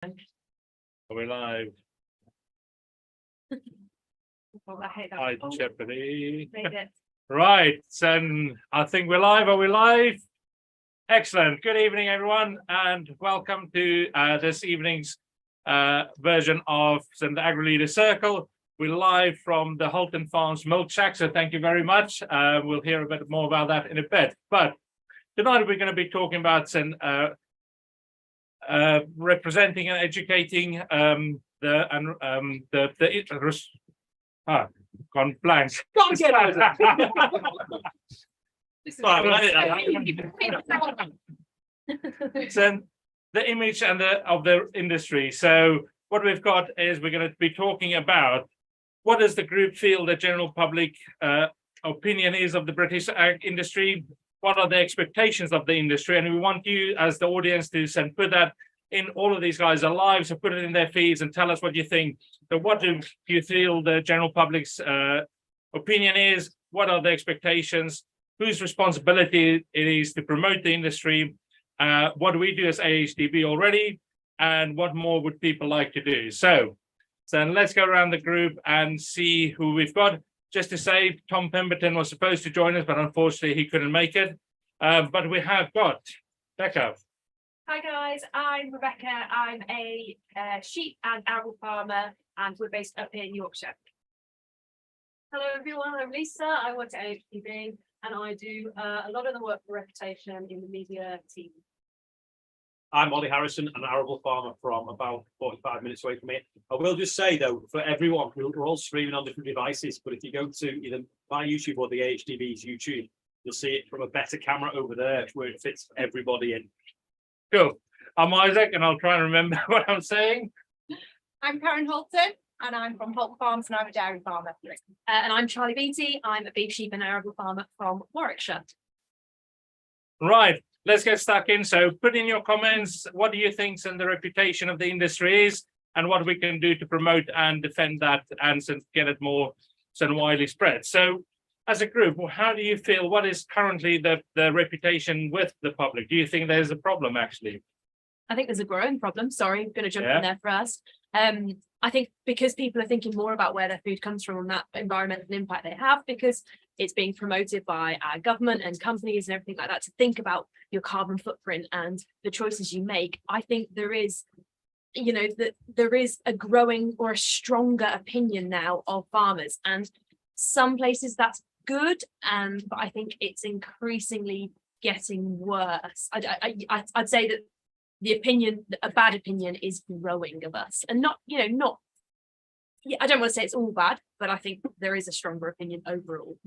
Are we live? Oh, I hate that. Hi, Oh, Jeopardy. made it. Right, and I think we're live. Are we live? Excellent. Good evening, everyone, and welcome to this evening's version of the AgriLeader Circle. We're live from the Halton Farms Milk Shack, so thank you very much. We'll hear a bit more about that in a bit. But tonight we're going to be talking about some representing and educating gone blank. Can't get out of So the image and of the industry. So what we've got is we're going to be talking about what does the group feel the general public opinion is of the British ag industry. What are the expectations of the industry? And we want you as the audience to put that in all of these guys' lives, so put it in their feeds and tell us what you think. So what do you feel the general public's opinion is? What are the expectations? Whose responsibility it is to promote the industry? What do we do as AHDB already? And what more would people like to do? So let's go around the group and see who we've got. Just to say, Tom Pemberton was supposed to join us, but unfortunately he couldn't make it. But we have got Becca. Hi guys, I'm Rebecca. I'm a sheep and arable farmer, and we're based up here in Yorkshire. Hello everyone, I'm Lisa. I work at AHDB and I do a lot of the work for Reputation in the media team. I'm Olly Harrison, an arable farmer from about 45 minutes away from here. I will just say though, for everyone, we're all streaming on different devices, but if you go to either my YouTube or the AHDB's YouTube, you'll see it from a better camera over there where it fits everybody in. Cool. I'm Izak, and I'll try and remember what I'm saying. I'm Karen Halton, and I'm from Halton Farms, and I'm a dairy farmer. And I'm Charlie Beaty. I'm a beef, sheep and arable farmer from Warwickshire. Right, let's get stuck in. So put in your comments, what do you think and the reputation of the industry is, and what we can do to promote and defend that and get it more widely spread. So as a group, how do you feel? What is currently the reputation with the public? Do you think there's a problem actually? I think there's a growing problem. Sorry, I'm going to jump in there first. I think because people are thinking more about where their food comes from and that environmental impact they have, because it's being promoted by our government and companies and everything like that, to think about your carbon footprint and the choices you make. I think there is, that there is a growing or a stronger opinion now of farmers, and some places that's good, but I think it's increasingly getting worse. I'd say that the opinion, a bad opinion, is growing of us, and I don't want to say it's all bad, but I think there is a stronger opinion overall.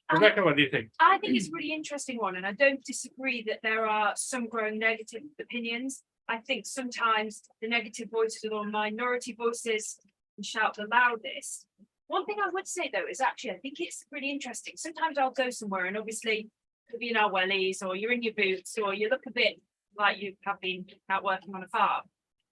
Rebecca, what do you think? I think it's a really interesting one, and I don't disagree that there are some growing negative opinions. I think sometimes the negative voices or minority voices can shout the loudest. One thing I would say though is actually I think it's really interesting. Sometimes I'll go somewhere and obviously you'll be in our wellies or you're in your boots or you look a bit like you have been out working on a farm.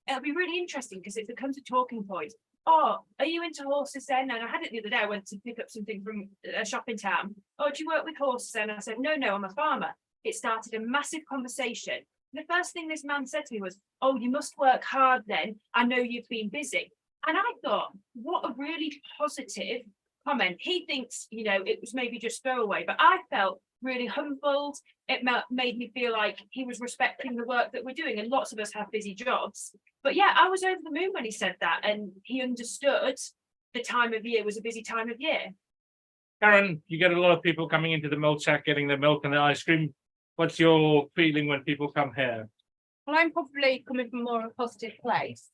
It'll be really interesting because it becomes a talking point. Oh, are you into horses then? And I had it the other day. I went to pick up something from a shop in town. Oh, do you work with horses? And I said, no, I'm a farmer. It started a massive conversation. The first thing this man said to me was, oh, you must work hard then. I know you've been busy. And I thought, what a really positive comment. He thinks, it was maybe just throwaway, but I felt really humbled. It made me feel like he was respecting the work that we're doing. And lots of us have busy jobs. But yeah, I was over the moon when he said that. And he understood the time of year was a busy time of year. Karen, you get a lot of people coming into the milk shack, getting the milk and the ice cream. What's your feeling when people come here? Well, I'm probably coming from more of a positive place,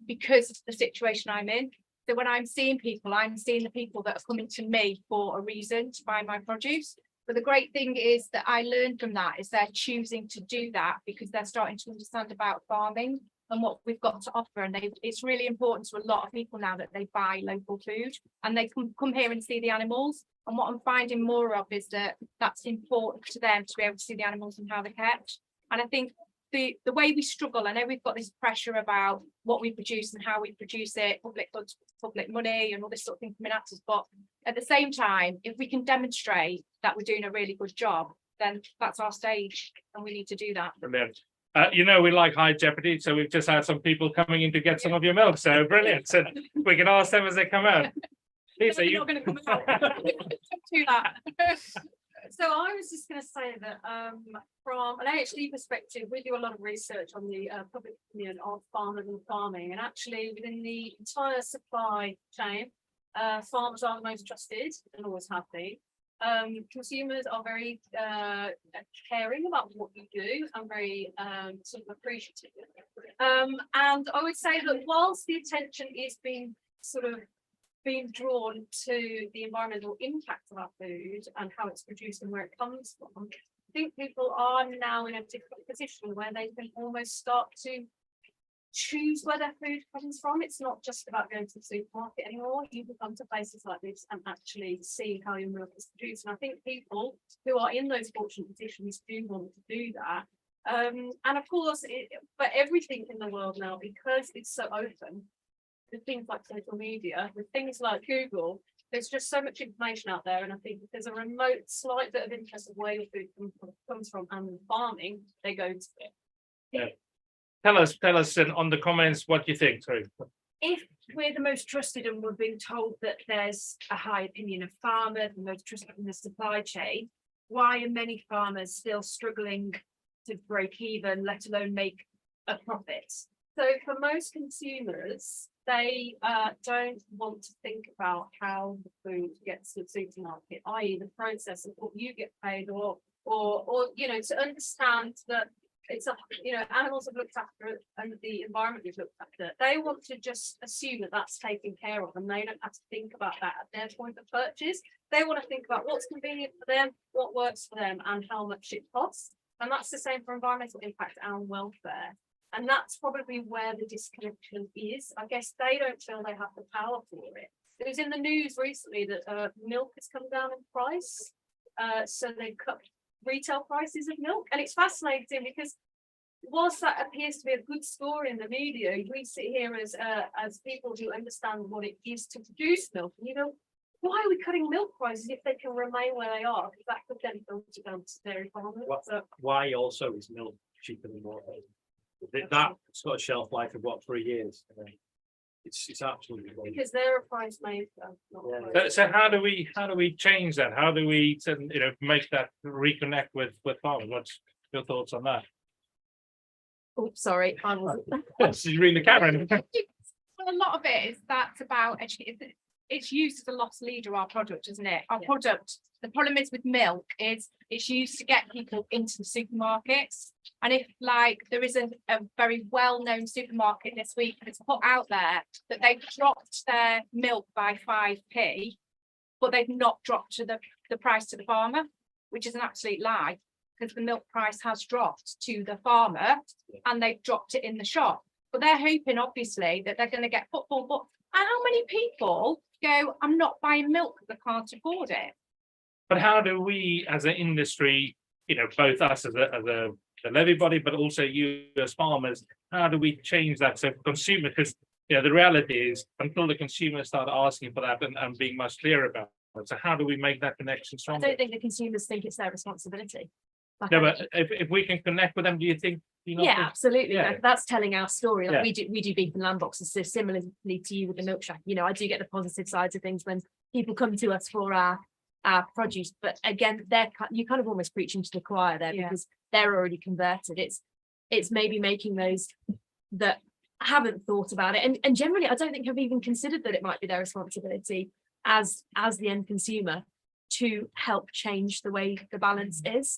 because of the situation I'm in. So when I'm seeing people, I'm seeing the people that are coming to me for a reason to buy my produce. But the great thing is that I learned from that is they're choosing to do that because they're starting to understand about farming and what we've got to offer. And it's really important to a lot of people now that they buy local food and they come here and see the animals. And what I'm finding more of is that that's important to them to be able to see the animals and how they're kept. And I think the way we struggle, I know we've got this pressure about what we produce and how we produce it, public goods, public money and all this sort of thing coming at us, but at the same time, if we can demonstrate that we're doing a really good job, then that's our stage and we need to do that. Brilliant. You know, we like high jeopardy, so we've just had some people coming in to get some of your milk. So brilliant. So we can ask them as they come out. Lisa, You're you. not gonna come out. Don't do that. So I was just going to say that from an AHD perspective, we do a lot of research on the public opinion of farmers and farming, and actually within the entire supply chain, farmers are the most trusted and always have been. Consumers are very caring about what you do and very sort of appreciative. And I would say that whilst the attention is being drawn to the environmental impact of our food and how it's produced and where it comes from, I think people are now in a different position where they can almost start to choose where their food comes from. It's not just about going to the supermarket anymore. You can come to places like this and actually see how your milk is produced. And I think people who are in those fortunate positions do want to do that. And of course, for everything in the world now, because it's so open, with things like social media, with things like Google, there's just so much information out there. And I think if there's a remote slight bit of interest of where your food comes from and farming, they go to it. Yeah. Tell us on the comments what you think. Sorry. If we're the most trusted and we're being told that there's a high opinion of farmers, the most trusted in the supply chain, why are many farmers still struggling to break even, let alone make a profit? So for most consumers, they don't want to think about how the food gets to the supermarket, i.e. the process of what you get paid, or you know, to understand that it's animals have looked after and the environment is looked after. They want to just assume that that's taken care of, and they don't have to think about that at their point of purchase. They want to think about what's convenient for them, what works for them, and how much it costs. And that's the same for environmental impact and welfare. And that's probably where the disconnection is. I guess they don't feel they have the power for it. It was in the news recently that milk has come down in price. So they cut retail prices of milk. And it's fascinating because whilst that appears to be a good story in the media, we sit here as people who understand what it is to produce milk. And you know, why are we cutting milk prices if they can remain where they are? Because that could then filter down to dairy farmers. Why also is milk cheaper than water? That's got a shelf life of what, 3 years? It's absolutely because they're a price maker. So how do we change that? How do we make that reconnect with farmers? What's your thoughts on that? Oh, sorry, I wasn't. She's reading the camera. Well, a lot of it is that's about education. It's used as a loss leader, our product, isn't it? Our product, the problem is with milk is it's used to get people into the supermarkets. And if like there is a very well-known supermarket this week that's put out there that they've dropped their milk by 5p, but they've not dropped to the price to the farmer, which is an absolute lie, because the milk price has dropped to the farmer and they've dropped it in the shop. But they're hoping obviously that they're going to get footfall. But and how many people go, I'm not buying milk because I can't afford it? But how do we as an industry, both us as a levy body, but also you as farmers, how do we change that? So consumer, because the reality is until the consumers start asking for that and being much clearer about it. So how do we make that connection I stronger? don't think the consumers think it's their responsibility. No, but if we can connect with them, do you think? Absolutely. Yeah. That's telling our story. Like Yeah. we do beef and lamb boxes. So similarly to you with the milk shack, I do get the positive sides of things when people come to us for our produce. But again, you kind of almost preaching to the choir there because they're already converted. It's maybe making those that haven't thought about it and generally I don't think have even considered that it might be their responsibility as the end consumer to help change the way the balance is.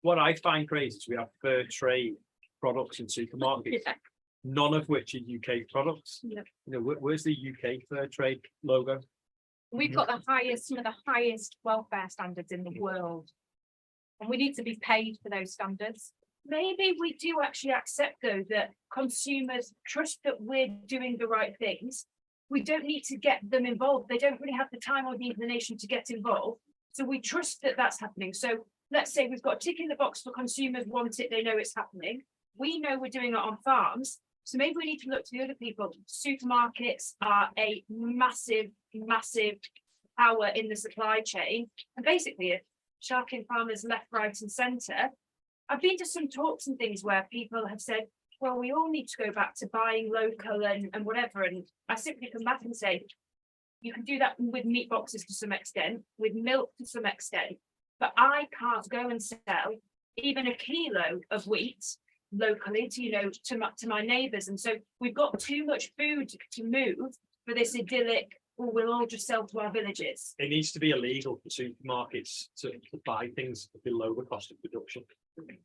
What I find crazy is we have fair trade products in supermarkets, none of which are UK products. Yep. Where's the UK fair trade logo? We've got some of the highest welfare standards in the world. And we need to be paid for those standards. Maybe we do actually accept though that consumers trust that we're doing the right things. We don't need to get them involved. They don't really have the time or the inclination to get involved. So we trust that that's happening. So let's say we've got a tick in the box for consumers want it, they know it's happening. We know we're doing it on farms. So maybe we need to look to the other people. Supermarkets are a massive, massive power in the supply chain. And basically, if sharking farmers left, right and centre, I've been to some talks and things where people have said, well, we all need to go back to buying local and whatever. And I simply come back and say, you can do that with meat boxes to some extent, with milk to some extent, but I can't go and sell even a kilo of wheat locally to, you know, to my neighbours. And so we've got too much food to move for this idyllic, or we'll all just sell to our villages. It needs to be illegal for supermarkets to buy things below the cost of production,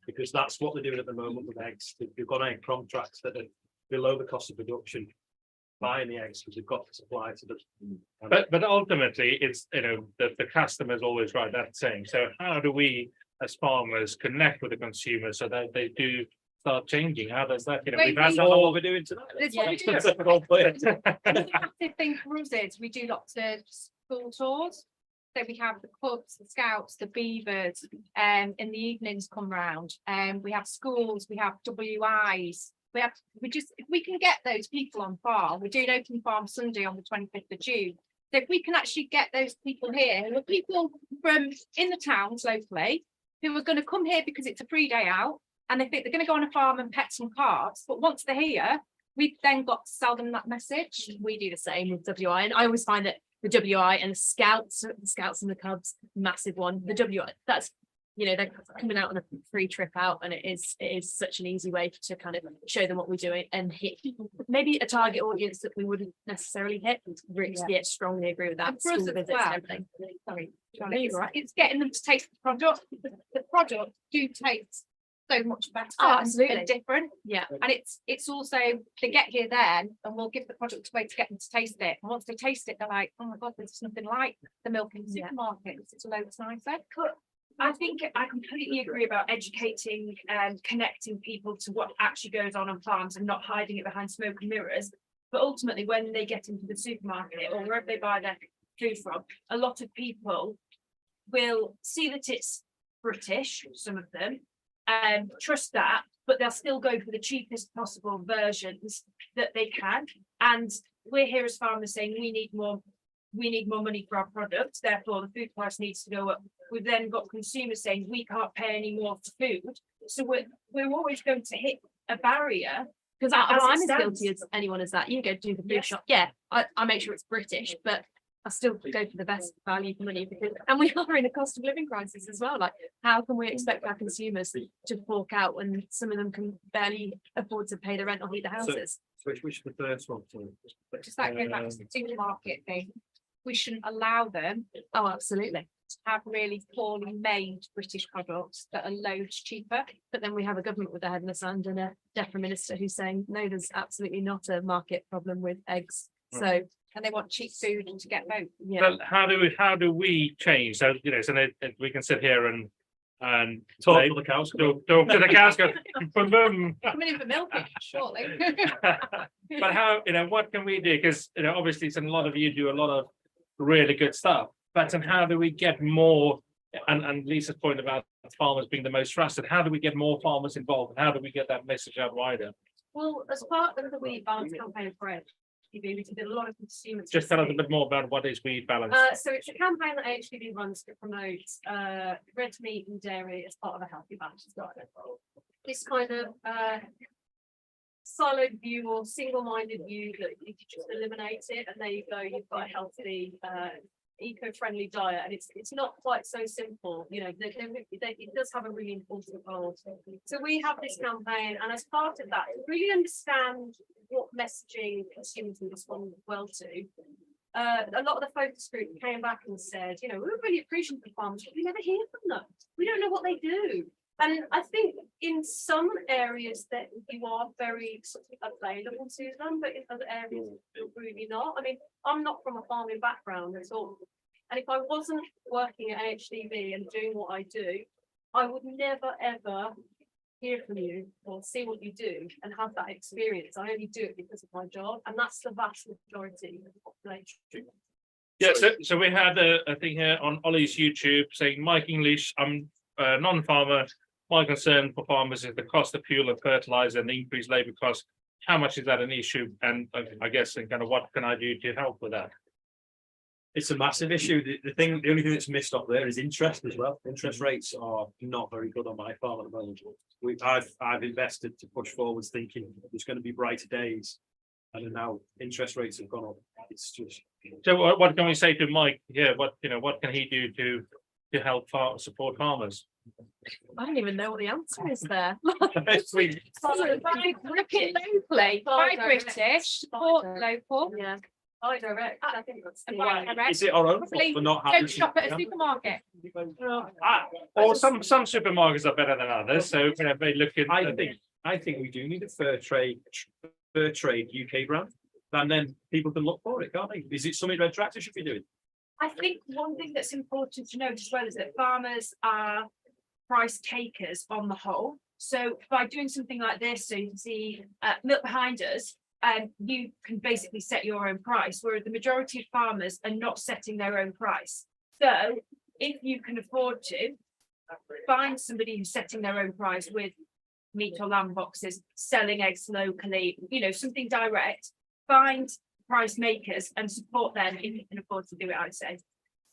because that's what they're doing at the moment with eggs. They've got egg contracts that are below the cost of production, buying the eggs because they've got to supply to the. But ultimately, it's, you know, the customer's always right, that's saying. So how do we as farmers connect with the consumers so that they do start changing? How does that, you know, we've had That's not what we're doing tonight. That's what we do. Yeah. Another active thing for us is we do lots of school tours. So we have the clubs, the scouts, the beavers, in the evenings come round. We have schools, we have WIs. If we can get those people on farm, we're doing Open Farm Sunday on the 25th of June. So if we can actually get those people here, who are people from in the towns locally, who are going to come here because it's a free day out, and they think they're going to go on a farm and pet some calves, but once they're here, we've then got to sell them that message. We do the same with WI, and I always find that the WI and the scouts and the Cubs, massive one. The WI, that's, you know, they're coming out on a free trip out, and it is such an easy way to kind of show them what we're doing and hit maybe a target audience that we wouldn't necessarily hit. Yeah, strongly agree with that. And for us School as visits well. and everything. Sorry, It's getting them to taste the product. The product do taste so much better absolutely. and different. Yeah, And it's also, they get here then and we'll give the product away to get them to taste it. And once they taste it, they're like, oh my God, there's nothing like the milk in the Yeah. supermarket. It's loads nicer. I think I completely agree about educating and connecting people to what actually goes on farms and not hiding it behind smoke and mirrors. But ultimately, when they get into the supermarket or wherever they buy their food from, a lot of people will see that it's British, some of them, and trust that, but they'll still go for the cheapest possible versions that they can. And we're here as farmers saying we need more money for our products, therefore the food price needs to go up. We've then got consumers saying we can't pay any more for food. So we're always going to hit a barrier. because As it I'm as stands. guilty as anyone as that. You go do the food Yes. shop, yeah, I make sure it's British, but I still go for the best value for money, because, and we are in a cost of living crisis as well. Like, how can we expect our consumers to fork out when some of them can barely afford to pay the rent or heat the houses? Which is the first one? Just like going back to the supermarket thing, we shouldn't allow them Oh, absolutely. to have really poorly made British products that are loads cheaper. But then we have a government with their head in the sand and a DEFRA minister who's saying, no, there's absolutely not a market problem with eggs. So, And they want cheap food to get vote. yeah, Well, how do we change? So, you know, so we can sit here and Talk like, to the cows. talk to the cows, go boom, boom. Coming in for milking, surely. But how, you know, what can we do? Because, you know, obviously, a lot of you do a lot of really good stuff. But how do we get more? And Lisa's point about farmers being the most trusted. How do we get more farmers involved? And how do we get that message out wider? Well, as part of the Wheat Balance campaign for AHDB, we did a lot of consumer. Just tell us a testing. bit more about what is Wheat Balance. So it's a campaign that AHDB runs to promote red meat and dairy as part of a healthy balanced diet. This kind of siloed view or single-minded view that you could just eliminate it, and there you go, you've got a healthy eco-friendly diet, and it's not quite so simple, you know, it does have a really important role. So we have this campaign, and as part of that, to really understand what messaging consumers will respond well to, a lot of the focus group came back and said, you know, we're really appreciative of farmers, but we never hear from them. We don't know what they do. And I think in some areas that you are very sort of available to them, but in other areas you're really not. I mean, I'm not from a farming background at all. And if I wasn't working at AHDB and doing what I do, I would never ever hear from you or see what you do and have that experience. I only do it because of my job, and that's the vast majority of the population. Yeah, so we had a thing here on Ollie's YouTube saying, Mike English, I'm a non-farmer. My concern for farmers is the cost of fuel and fertilizer and the increased labour costs. How much is that an issue? And I guess, and kind of what can I do to help with that? It's a massive issue. The only thing that's missed off there is interest as well. Interest rates are not very good on my farm at the moment. I've invested to push forwards thinking there's going to be brighter days. And then now interest rates have gone up. It's just. So what can we say to Mike here? What can he do to help support farmers? I don't even know what the answer is there. We- By looking locally, buy British, support local, Yeah. I direct, I think that's. and buy direct. Is it our own fault Probably for not having? Don't shop at a supermarket. Or some supermarkets are better than others, so they look at. I think we do need a fair trade UK brand, and then people can look for it, can't they? Is it something Red Tractor should be doing? I think one thing that's important to note as well is that farmers are price takers on the whole. So by doing something like this, so you can see milk behind us, you can basically set your own price, whereas the majority of farmers are not setting their own price. So if you can afford to, find somebody who's setting their own price with meat or lamb boxes, selling eggs locally, something direct, find price makers and support them if you can afford to do it, I'd say.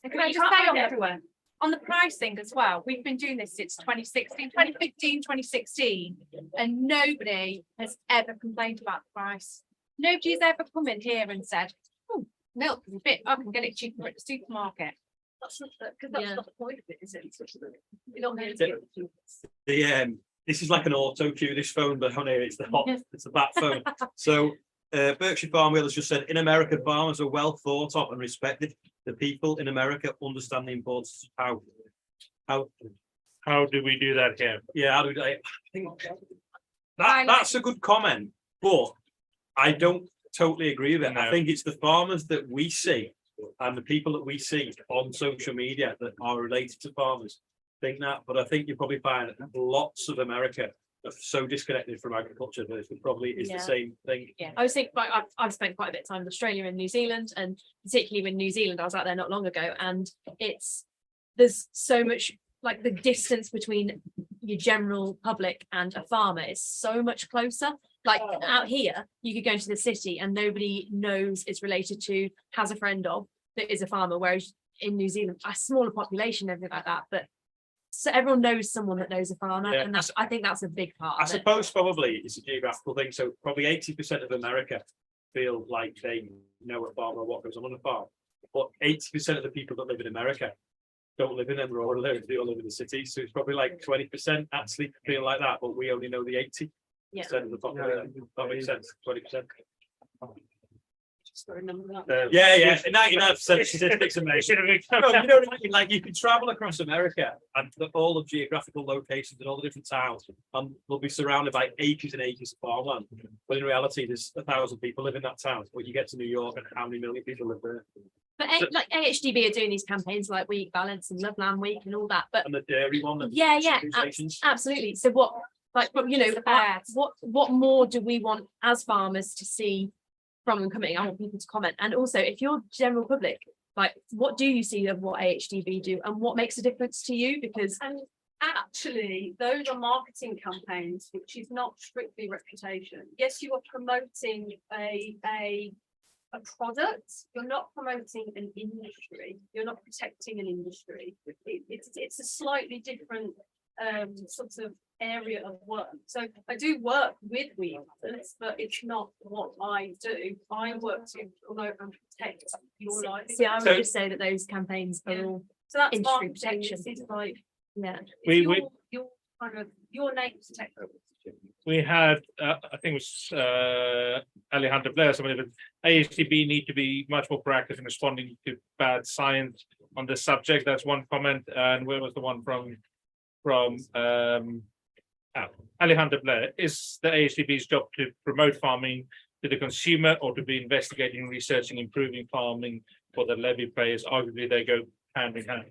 And can I You just can't say find on it everywhere. on the pricing as well, we've been doing this since 2016, 2015, 2016, and nobody has ever complained about the price. Nobody's ever come in here and said, oh, milk is a bit, I can get it cheaper at the supermarket. That's not, because that's Yeah. not the point of it, is it? You don't need to get. This is like an auto cue, this phone, but honey, it's the bat phone. So Berkshire Farm Wheel has just said, in America, farmers are well thought of and respected. The people in America understand the importance of How do we do that here? yeah, I think that's a good comment, but I don't totally agree with it. I No. think it's the farmers that we see and the people that we see on social media that are related to farmers think that, but I think you probably find lots of America are so disconnected from agriculture that it probably is Yeah. the same thing. Yeah, I was thinking, I've spent quite a bit of time in Australia and New Zealand, and particularly with New Zealand, I was out there not long ago, and there's so much, like, the distance between your general public and a farmer is so much closer. Like out here, you could go into the city and nobody knows it's related to, has a friend of, that is a farmer, whereas in New Zealand, a smaller population, everything like that, but so everyone knows someone that knows a farmer, Yeah. and I think that's a big part I of it. suppose probably it's a geographical thing, so probably 80% of America feel like they know a farmer or what goes on a farm, but 80% of the people that live in America don't live in them rural areas, they all live in the city, so it's probably like 20% actually feel like that, but we only know the 80% of the population. That makes sense, 20%. Yeah, 99% statistics amazing. No, you know what I mean? Like you can travel across America and all the geographical locations and all the different towns, and we'll be surrounded by acres and acres of farmland. But in reality, there's 1,000 people live in that town. But you get to New York, and how many million people live there? But So- like AHDB are doing these campaigns like Week Balance and Love Land Week and all that, but And the dairy one. yeah, absolutely. So what, like, what more do we want as farmers to see from them coming? I want people to comment. And also, if you're general public, like, what do you see of what AHDB do and what makes a difference to you? Because And actually, those are marketing campaigns, which is not strictly reputation. Yes, you are promoting a product, you're not promoting an industry, you're not protecting an industry. It's a slightly different sort of area of work. So I do work with weavers, but it's not what I do. I work to promote and protect your life. see, I would So- just say that those campaigns are all, So that's industry marketing, protection. it's like, yeah. We- your kind of, your name's protected. We had, I think it was Alejandro Blair, somebody, but AHDB need to be much more proactive in responding to bad science on this subject. That's one comment. And where was the one from Alejandro Blair? Is the AHDB's job to promote farming to the consumer or to be investigating, researching, improving farming for the levy payers? Arguably, they go hand in hand.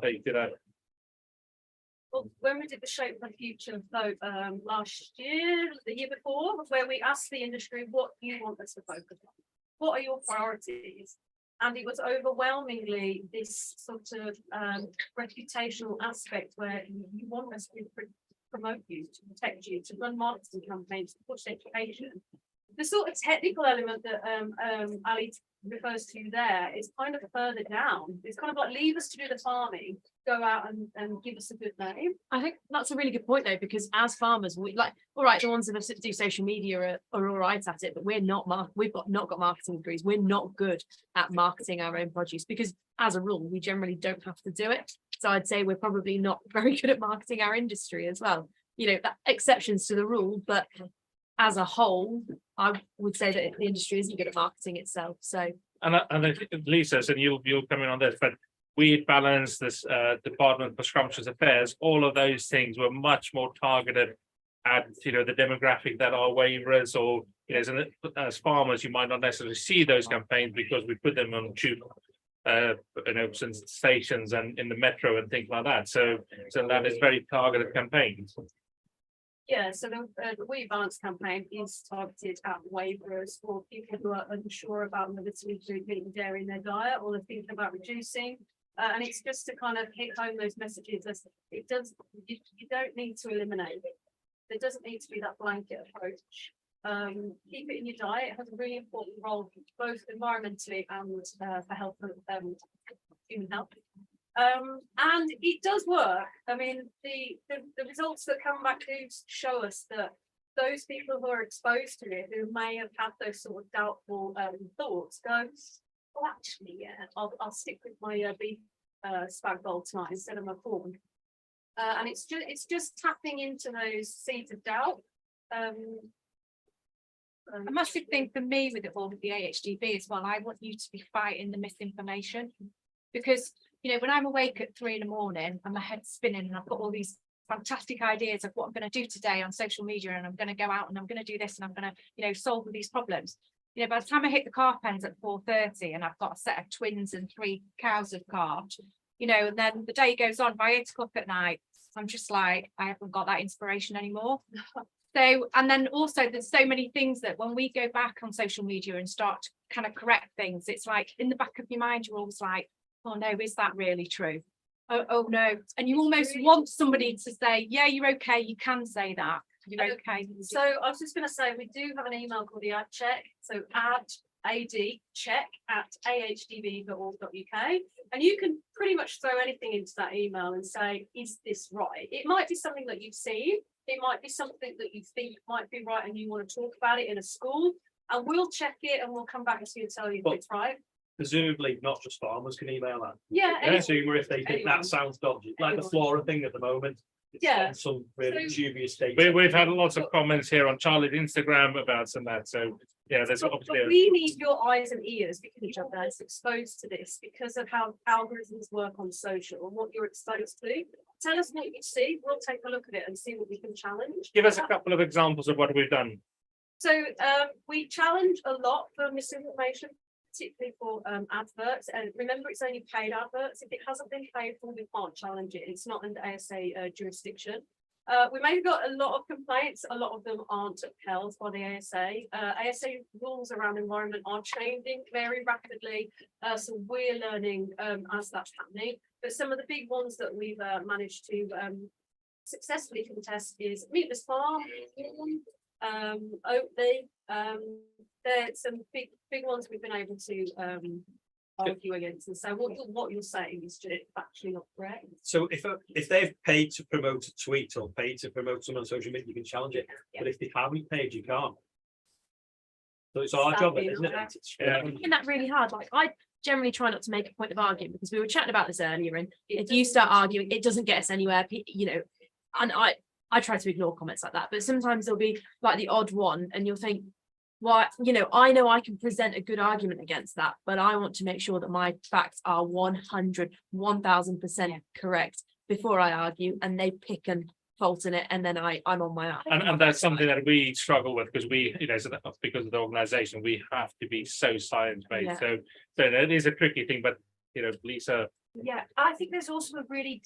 They do that. Well, when we did the Shape the Future vote last year, the year before, where we asked the industry, what do you want us to focus on? What are your priorities? And it was overwhelmingly this sort of reputational aspect where you want us to promote you, to protect you, to run marketing campaigns, to push education. the sort of technical element that Ali refers to there is kind of further down. It's kind of like leave us to do the farming, go out and give us a good name. I think that's a really good point though, because as farmers, we like, all right, the ones that do social media are all right at it, but we're not, we've not got marketing degrees. We're not good at marketing our own produce because as a rule, we generally don't have to do it. So I'd say we're probably not very good at marketing our industry as well. You know, that exceptions to the rule, but as a whole, I would say that the industry isn't good at marketing itself. So, and I think Lisa, and you'll come in on this, but Weed Balance, this Department for Scrumptious Affairs, all of those things were much more targeted at, you know, the demographic that are waivers, or, you know, so as farmers, you might not necessarily see those campaigns because we put them on tube, you know, stations and in the metro and things like that. So that is very targeted campaigns. Yeah, so the We Balance campaign is targeted at waivers for people who are unsure about whether to include meat and dairy in their diet, or they're thinking about reducing. And it's just to kind of hit home those messages as it does. You don't need to eliminate it. There doesn't need to be that blanket approach. Keep it in your diet. It has a really important role both environmentally and for health and human health. And it does work. I mean, the results that come back do show us that those people who are exposed to it, who may have had those sort of doubtful thoughts, go, oh, actually, yeah, I'll stick with my beef spag bowl tonight instead of my corn. And it's just tapping into those seeds of doubt. A massive thing for me with it all with the AHDB as well, I want you to be fighting the misinformation, because you know, when I'm awake at 3 a.m. and my head's spinning and I've got all these fantastic ideas of what I'm going to do today on social media, and I'm going to go out and I'm going to do this and I'm going to, you know, solve all these problems. You know, by the time I hit the calf pens at 4:30 and I've got a set of twins and 3 cows have calved, you know, and then the day goes on by 8 o'clock at night, I'm just like, I haven't got that inspiration anymore. So, and then also there's so many things that when we go back on social media and start to kind of correct things, it's like in the back of your mind, you're always like, oh no, is that really true? Oh no. And you almost want somebody to say, yeah, you're okay, you can say that. You're okay. So I was just going to say, we do have an email called the ad check. So adcheck@ahdb.org.uk. And you can pretty much throw anything into that email and say, is this right? It might be something that you've seen. It might be something that you think might be right and you want to talk about it in a school. And we'll check it and we'll come back to you and tell you if it's right. Presumably not just farmers can email that. Yeah. Consumer, if they think that sounds dodgy, like the flora thing at the moment. It's on some really dubious data. We've had lots of comments here on Charlie's Instagram about some of that. So yeah, there's obviously. But we need your eyes and ears because each other is exposed to this because of how algorithms work on social and what you're exposed to. Tell us what you see. We'll take a look at it and see what we can challenge. Give us a couple of examples of what we've done. So we challenge a lot for misinformation, particularly for adverts. And remember, it's only paid adverts. If it hasn't been paid for, we can't challenge it. It's not under ASA jurisdiction. We may have got a lot of complaints. A lot of them aren't upheld by the ASA. ASA rules around environment are changing very rapidly. So we're learning as that's happening. But some of the big ones that we've managed to successfully contest is Meatless Farm, Oatly. There's some big ones we've been able to argue against, and so what you're saying is just actually not correct. So if they've paid to promote a tweet or paid to promote someone on social media, you can challenge it. Yeah. But if they haven't paid, you can't. So it's our job, isn't it? Yeah. I find that really hard. Like I generally try not to make a point of arguing because we were chatting about this earlier, and if you start arguing, it doesn't get us anywhere. You know, and I try to ignore comments like that, but sometimes there'll be like the odd one, and you'll think, well, you know I can present a good argument against that, but I want to make sure that my facts are 1000% correct before I argue, and they pick and fault in it, and then I'm on my own. And that's something that we struggle with because we, you know, so that, because of the organization, we have to be so science-based. Yeah. So it is a tricky thing, but you know, Lisa. Yeah, I think there's also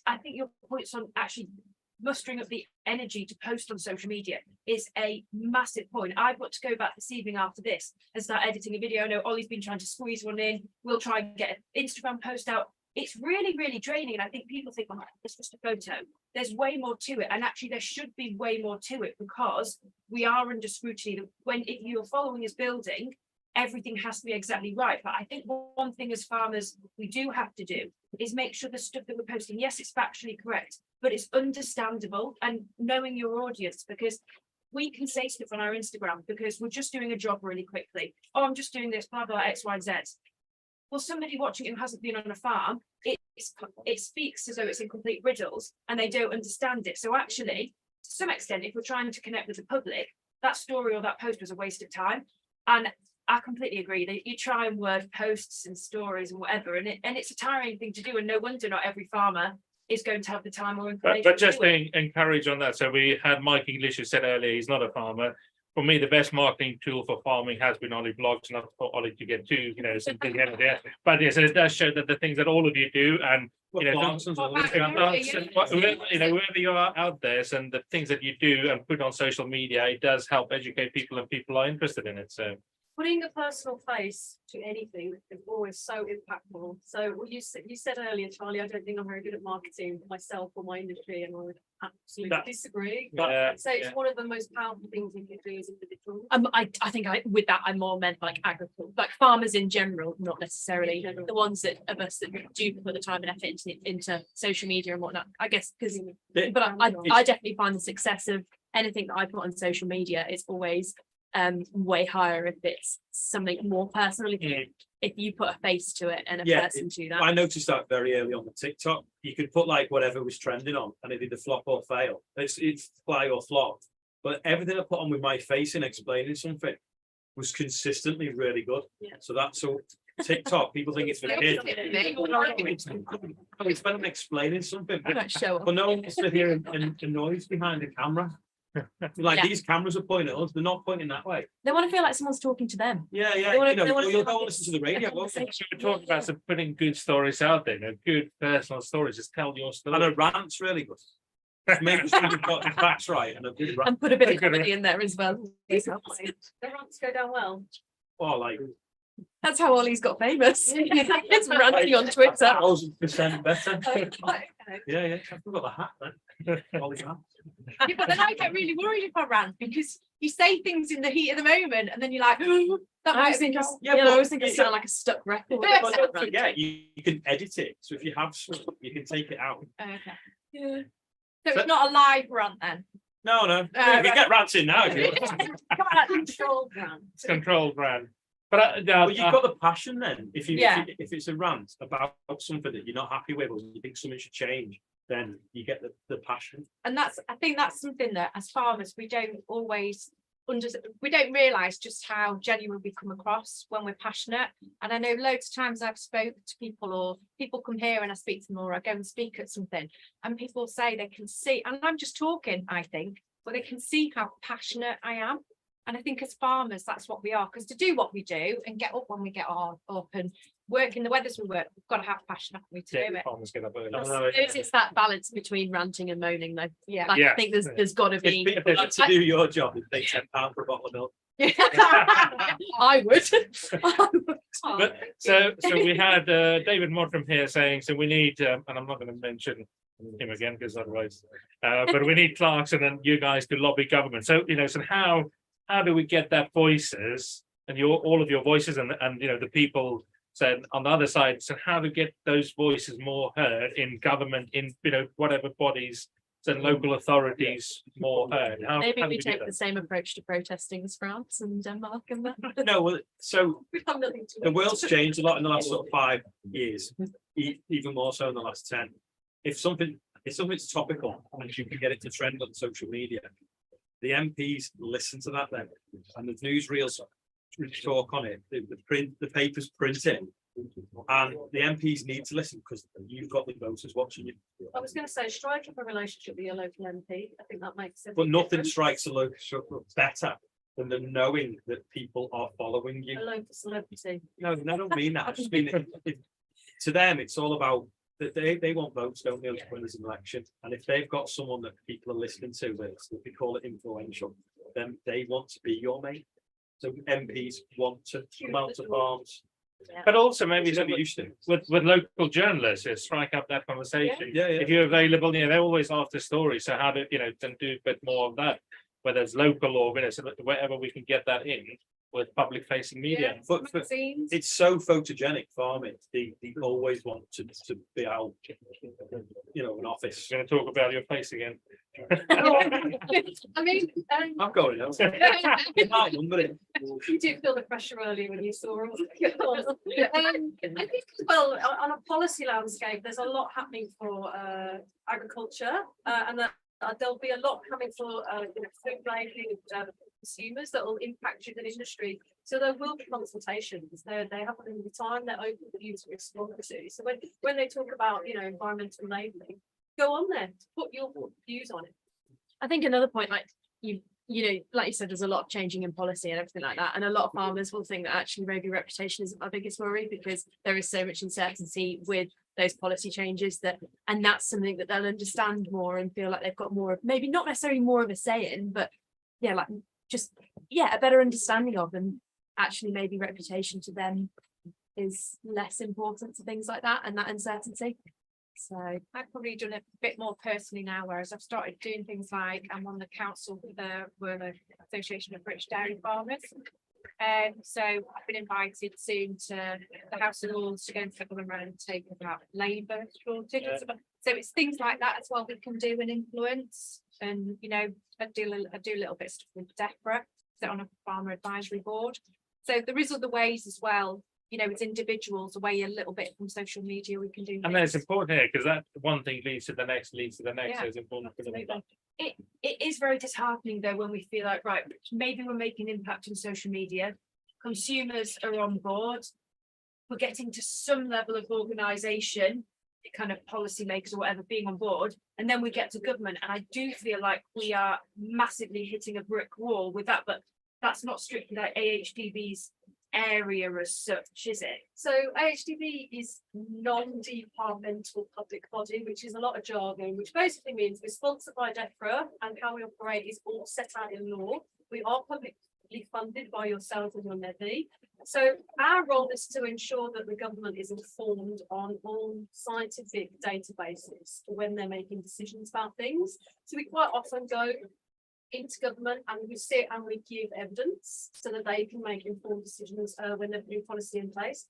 I think your points on actually mustering up the energy to post on social media is a massive point. I've got to go back this evening after this and start editing a video. I know Ollie's been trying to squeeze one in. We'll try and get an Instagram post out. it's really, really draining. And I think people think, oh, it's just a photo. There's way more to it. And actually there should be way more to it, because we are under scrutiny. If you're following his building, everything has to be exactly right. But I think one thing as farmers we do have to do is make sure the stuff that we're posting, yes, it's factually correct, but it's understandable, and knowing your audience, because we can say stuff on our Instagram because we're just doing a job really quickly. Oh, I'm just doing this, blah, blah, X, Y, Z. Well, somebody watching it who hasn't been on a farm, it speaks as though it's in complete riddles and they don't understand it. So actually, to some extent, if we're trying to connect with the public, that story or that post was a waste of time. And I completely agree that you try and word posts and stories and whatever, and it's a tiring thing to do. And no wonder not every farmer is going to have the time or information. But just to encourage on that, so we had Mike English who said earlier he's not a farmer. For me, the best marketing tool for farming has been Olly blogs, not for Olly to get too, something there. But yes, it does show that the things that all of you do, and wherever you are out there, and the things that you do and put on social media, it does help educate people, and people are interested in it. So Putting a personal face to anything is always so impactful. So what you said earlier, Charlie, I don't think I'm very good at marketing myself or my industry, and I would absolutely disagree. But I'd say it's one of the most powerful things you can do as individuals. I think with that I more meant like agriculture, like farmers in general, not necessarily the ones that do put the time and effort into social media and whatnot. I guess because, but I definitely find the success of anything that I put on social media is always way higher if it's something more personal. If you put a face to it and a person to that. I noticed that very early on the TikTok. You could put like whatever was trending on, and it either flop or fail. It's fly or flop. But everything I put on with my face and explaining something was consistently really good. Yeah. So TikTok, people think it's for kids. It's when I'm explaining something. But no one wants to hear the noise behind the camera. Like these cameras are pointing at us, they're not pointing that way. They want to feel like someone's talking to them. You'll go listen to the radio. we're talking about putting good stories out there, good personal stories. Just tell your story. And a rant's really good. Make sure you've got the facts right, and a good rant. And put a bit of comedy in there as well. The rants go down well. Oh, like That's how Ollie's got famous. It's ranting on Twitter. 1,000% better. Yeah, I've got the hat then. Olly's hat. Yeah, but then I get really worried if I rant, because you say things in the heat of the moment and then you're like, oh, that I might think be I always think it sounds like a stuck record. But don't forget, you can edit it. So if you have some, you can take it out. okay. Yeah. So it's not a live rant then. No. You can get rants in now if you want. Controlled rant. It's controlled rant. But you've got the passion then. If it's a rant about something that you're not happy with, or you think something should change, then you get the passion. And I think that's something that as farmers we don't always we don't realise just how genuine we come across when we're passionate. And I know loads of times I've spoken to people, or people come here and I speak to them, or I go and speak at something, and people say they can see, and I'm just talking, I think, but they can see how passionate I am. And I think as farmers, that's what we are, because to do what we do and get up when we get up and work in the weathers we work, we've got to have passion, haven't we, to do it. Farmers get up early. I suppose it's that balance between ranting and moaning, though. Yeah. Like, I think there's got to be. If they had to do your job, it'd take £10 for a bottle of milk. I would. But so we had David Mottram here saying, so we need, and I'm not going to mention him again because otherwise, but we need Clarkson and you guys to lobby government. So so how do we get that voices and all of your voices and the people said on the other side? So how to get those voices more heard in government, in whatever bodies and local authorities more heard? Maybe we take the same approach to protesting as France and Denmark and that. No, well, so the world's changed a lot in the last sort of 5 years, even more so in the last 10. If something's topical and you can get it to trend on social media, the MPs listen to that then, and the newsreels talk on it. The papers print it, and the MPs need to listen because you've got the voters watching you. I was going to say, strike up a relationship with your local MP. I think that makes sense. But nothing strikes a local better than the knowing that people are following you. A local celebrity. No, I don't mean that. I just mean to them, it's all about that they want votes, don't they, to win this election? And if they've got someone that people are listening to, that we call it influential, then they want to be your mate. So MPs want to come out to farms, But also maybe It's never something used to. with local journalists, strike up that conversation. Yeah, yeah. If you're available, they're always after stories. So how do then do a bit more of that, whether it's local or so wherever we can get that in with public facing media. But Magazines. it's so photogenic farming. They always want to be out, an office. We're going to talk about your face again. I mean, I'm going now. You did feel the pressure earlier when you saw us. I think as well, on a policy landscape, there's a lot happening for agriculture, and that there'll be a lot coming for food labelling consumers that will impact you as an industry. So there will be consultations. They happen all the time. They're open for you to respond to. So when they talk about environmental labelling, go on there, put your views on it. I think another point, like like you said, there's a lot of changing in policy and everything like that. And a lot of farmers will think that actually maybe reputation isn't our biggest worry because there is so much uncertainty with those policy changes and that's something that they'll understand more and feel like they've got more of, maybe not necessarily more of a say in, but a better understanding of, and actually maybe reputation to them is less important to things like that and that uncertainty. So I've probably done it a bit more personally now, whereas I've started doing things like I'm on the council with the Association of British Dairy Farmers. So I've been invited soon to the House of Lords to go and take them around and take about labour shortages. So it's things like that as well we can do and influence. And I do a little bit of stuff with DEFRA, sit on a farmer advisory board. So there is other ways as well. It's individuals away a little bit from social media. We can do. And that's important here because that one thing leads to the next, leads to the next. Yeah, So it's important for them. It is very disheartening though when we feel like, right, maybe we're making an impact on social media, consumers are on board, we're getting to some level of organisation, kind of policymakers or whatever being on board, and then we get to government, and I do feel like we are massively hitting a brick wall with that, but that's not strictly like AHDB's area as such, is it? So AHDB is non-departmental public body, which is a lot of jargon, which basically means we're sponsored by DEFRA and how we operate is all set out in law. We are publicly funded by yourselves and your levy. So our role is to ensure that the government is informed on all scientific databases when they're making decisions about things. So we quite often go into government and we sit and we give evidence so that they can make informed decisions when they're putting policy in place.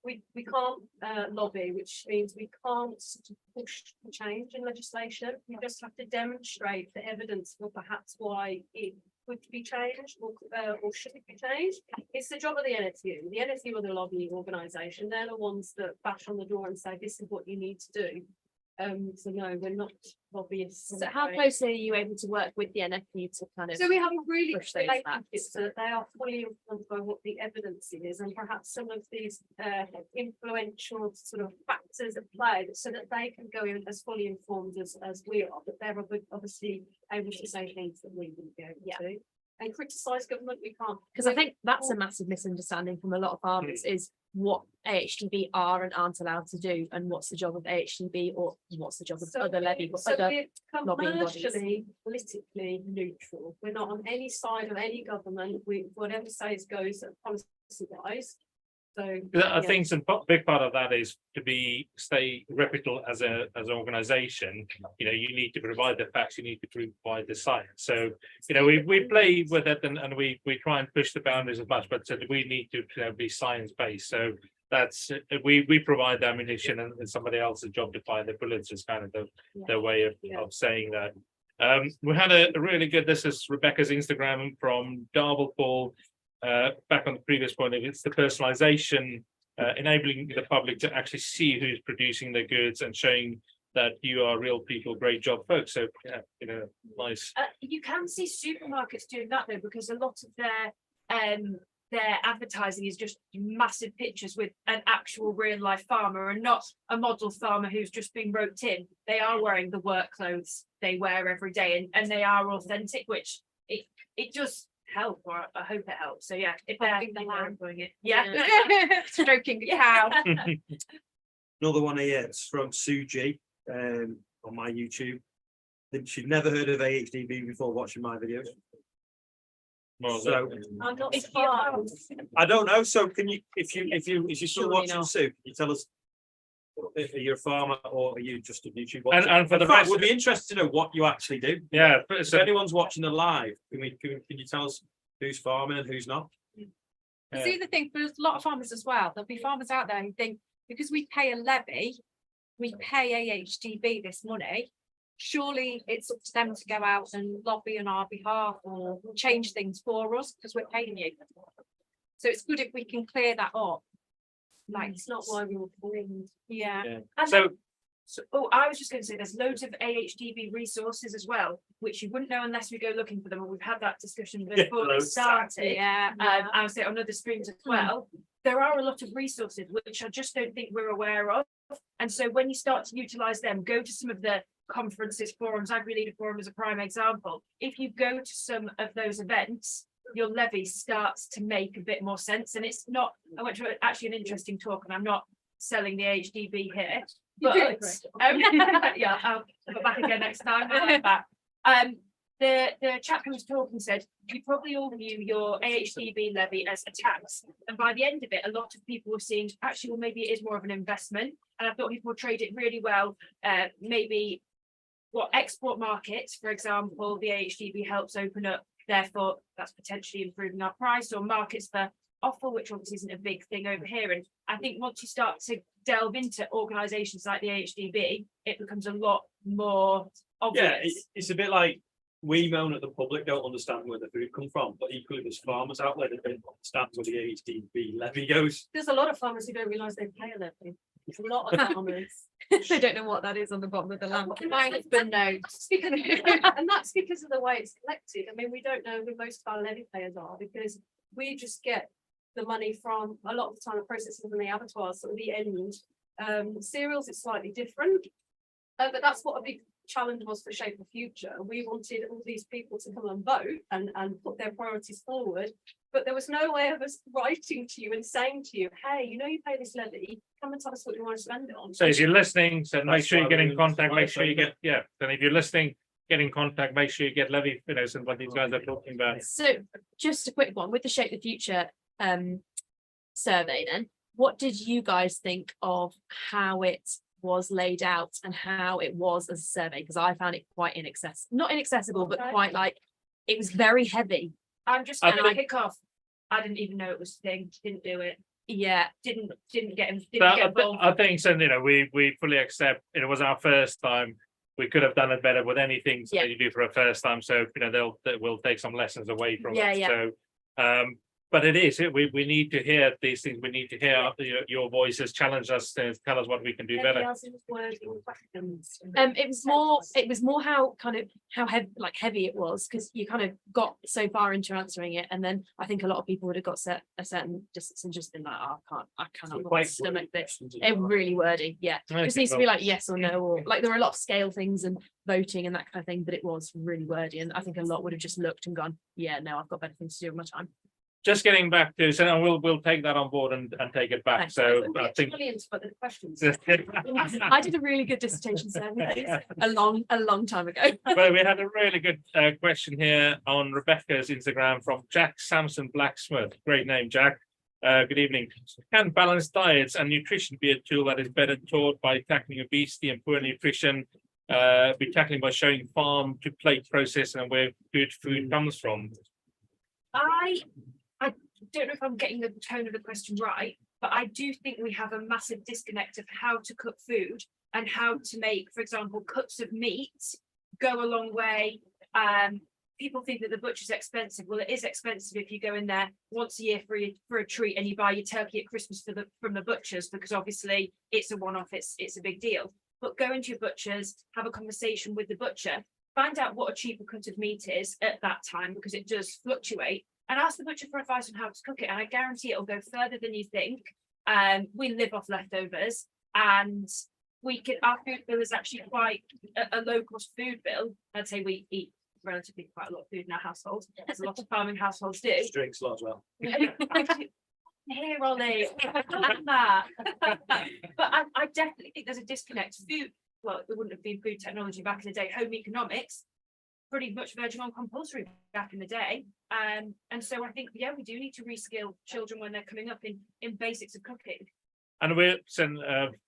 We can't lobby, which means we can't push for change in legislation. We just have to demonstrate the evidence for perhaps why it would be changed or should it be changed. It's the job of the NFU. The NFU are the lobbying organisation. They're the ones that bash on the door and say this is what you need to do. So no, we're not lobbyists. So how closely are you able to work with the NFU to kind of? So we have a really push good those relationship facts? so that they are fully informed by what the evidence is, and perhaps some of these influential sort of factors at play, so that they can go in as fully informed as we are. But they're obviously able to say things that we wouldn't be able to. And criticise government, we can't. Because I think that's a massive misunderstanding from a lot of farmers is what AHDB are and aren't allowed to do, and what's the job of AHDB or what's the job of other levy, other we're lobbying bodies. commercially, politically neutral. We're not on any side of any government. We whatever says goes policy wise. So I think some big part of that is to stay reputable as an organisation. You need to provide the facts, you need to provide the science. So we play with it and we try and push the boundaries as much, but we need to be science based. So that's we provide the ammunition and somebody else's job to fire the bullets is kind of their way of saying that. We had a really good. This is Rebecca's Instagram from Darvelpool. Back on the previous point, it's the personalization, enabling the public to actually see who's producing their goods and showing that you are real people, great job, folks. So, nice. You can see supermarkets doing that though, because a lot of their advertising is just massive pictures with an actual real life farmer and not a model farmer who's just been roped in. They are wearing the work clothes they wear every day and they are authentic, which it does help, or I hope it helps. So yeah, if they're doing it, Stroking the cow. Another one here, it's from Sue G on my YouTube. She'd never heard of AHDB before watching my videos. More So I'm not If you- surprised. I don't know. So can you, if you're still Surely watching not. Sue, can you tell us? Are you a farmer or are you just a YouTube And, watcher? and for the In fact, rest, we'd be interested to know what you actually do. yeah, If so, anyone's watching the live, can you tell us who's farming and who's not? See the thing, there's a lot of farmers as well. There'll be farmers out there who think because we pay a levy, we pay AHDB this money. Surely it's up to them to go out and lobby on our behalf or change things for us because we're paying you. So it's good if we can clear that up. Like, It's not why we were formed. yeah. And so, oh, I was just going to say, there's loads of AHDB resources as well, which you wouldn't know unless we go looking for them, and we've had that discussion before we loads. started. Yeah. I would say on other streams as well. There are a lot of resources which I just don't think we're aware of. And so when you start to utilize them, go to some of the conferences, forums, AgriLeader forum is a prime example. If you go to some of those events, your levy starts to make a bit more sense. And it's not, I went to actually an interesting talk, and I'm not selling the AHDB here. You're But doing great. yeah, I'll go back again next time. I'll come back. The chap who was talking said you probably all view your AHDB levy as a tax, and by the end of it, a lot of people were seeing actually, well, maybe it is more of an investment. And I thought he portrayed it really well. Maybe what export markets, for example, the AHDB helps open up. Therefore, that's potentially improving our price, or markets for offal, which obviously isn't a big thing over here. And I think once you start to delve into organisations like the AHDB, it becomes a lot more obvious. Yeah, it's a bit like we moan at the public don't understand where the food come from, but equally there's farmers out there that don't understand where the AHDB levy goes. There's a lot of farmers who don't realise they pay a levy. There's a lot of farmers. They don't know what that is on the bottom of the lamp. My husband knows. And that's because of the way it's collected. I mean, we don't know who most of our levy payers are because we just get the money from a lot of the time the processing from the abattoirs, so at the end. Cereals is slightly different. But that's what a big challenge was for Shape the Future. We wanted all these people to come and vote and put their priorities forward. But there was no way of us writing to you and saying to you, hey, you know, you pay this levy, come and tell us what you want to spend it on. so if you're listening, so make That's sure you why get we're in doing contact, this make sure you live, get, yeah, then if you're listening, get in contact, make sure you get levy, you know, what these guys are talking about. So just a quick one with the Shape the Future survey then, what did you guys think of how it was laid out and how it was as a survey? Because I found it quite not inaccessible, but Okay. quite like, it was very heavy. I'm just I going to think- kick off. I didn't even know it was a thing. Didn't do it. Yeah, Didn't get him. So Didn't get involved. I think, so, you know, we fully accept, it was our first time. We could have done it better with anything Yeah. that you do for a first time, so, you know, we'll take some lessons away from Yeah, it, yeah. so. But it is, we need to hear these things, we need to hear your voices, challenge us, tell us what we can do Anybody better. else's words or questions? it was more how kind of how heavy it was, because you kind of got so far into answering it, and then I think a lot of people would have got a certain distance and just been like, oh, I cannot Quite stomach this. questions as It well. really wordy, yeah. Okay, Just needs to well, be like yes or no, or like there were a lot of scale things and voting and that kind of thing, but it was really wordy, and I think a lot would have just looked and gone, yeah, no, I've got better things to do with my time. Just getting back to, so we'll take that on board and take it back, Thanks. so Wouldn't I it think. brilliant for the questions? I did a really good dissertation survey a long time ago. Well, we had a really good question here on Rebecca's Instagram from Jack Sampson Blacksmith. Great name, Jack. Good evening. Can balanced diets and nutrition be a tool that is better taught by tackling obesity and poor nutrition? Be tackling by showing farm to plate process and where good food comes from? I don't know if I'm getting the tone of the question right, but I do think we have a massive disconnect of how to cook food and how to make, for example, cuts of meat go a long way. People think that the butcher's expensive. Well, it is expensive if you go in there once a year for a treat and you buy your turkey at Christmas from the butchers, because obviously it's a one-off, it's a big deal. But go into your butchers, have a conversation with the butcher, find out what a cheaper cut of meat is at that time, because it does fluctuate, and ask the butcher for advice on how to cook it. And I guarantee it'll go further than you think. We live off leftovers, and our food bill is actually quite a low cost food bill. I'd say we eat relatively quite a lot of food in our household, as a lot of farming households do. Drinks a lot as well. Here, Ollie. That. But I definitely think there's a disconnect. Food, well, it wouldn't have been food technology back in the day. Home economics pretty much verging on compulsory back in the day. And so I think, yeah, we do need to reskill children when they're coming up in basics of cooking. And we're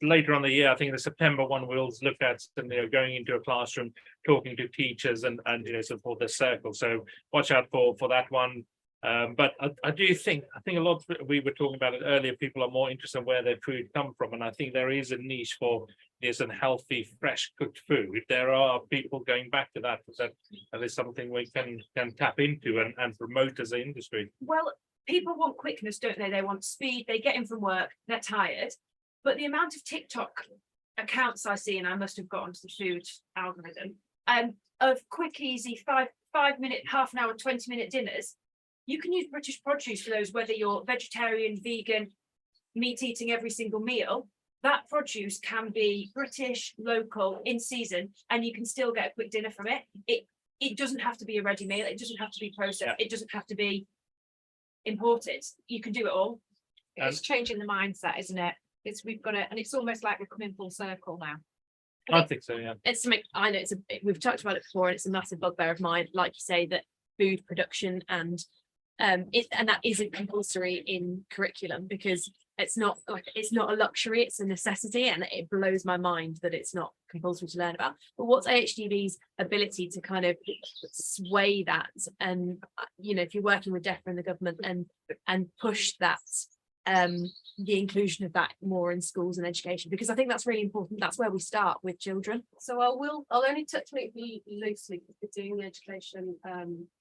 later on the year, I think the September one, we'll look at going into a classroom, talking to teachers and support the circle. So watch out for that one. But I do think a lot, we were talking about it earlier, people are more interested in where their food come from, and I think there is a niche for this and healthy, fresh cooked food. There are people going back to that is something we can tap into and promote as an industry. Well, people want quickness, don't they? They want speed. They get in from work, they're tired. But the amount of TikTok accounts I see, and I must have got onto the food algorithm, of quick, easy 5-minute, half an hour, 20-minute dinners. You can use British produce for those, whether you're vegetarian, vegan, meat eating every single meal. That produce can be British, local, in season, and you can still get a quick dinner from it. It doesn't have to be a ready meal. It doesn't have to be processed. It doesn't have to be imported. You can do it all. It's changing the mindset, isn't it? We've got it, and it's almost like we're coming full circle now. I think so, yeah. It's something I know we've talked about it before, and it's a massive bugbear of mine, like you say, that food production and that isn't compulsory in curriculum, because it's not a luxury, it's a necessity, and it blows my mind that it's not compulsory to learn about. But what's AHDB's ability to kind of sway that, and if you're working with DEFRA and the government and push that the inclusion of that more in schools and education, because I think that's really important. That's where we start with children. So I'll only touch on it loosely, because we're doing the education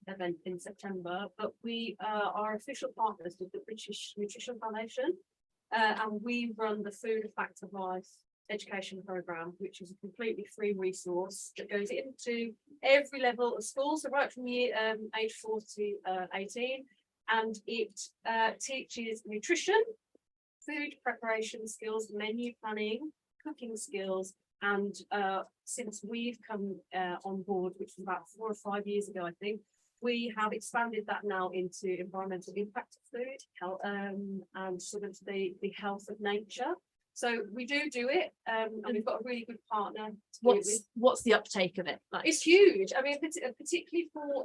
event in September, but we are official partners with the British Nutrition Foundation, and we run the Food and Fact of Life education program, which is a completely free resource that goes into every level of school, so right from year age 4 to 18, and it teaches nutrition, food preparation skills, menu planning, cooking skills, and since we've come on board, which was about 4 or 5 years ago, I think, we have expanded that now into environmental impact of food, health, and sort of the health of nature. So we do it, and we've got a really good partner. What's the uptake of it like? It's huge. I mean, particularly for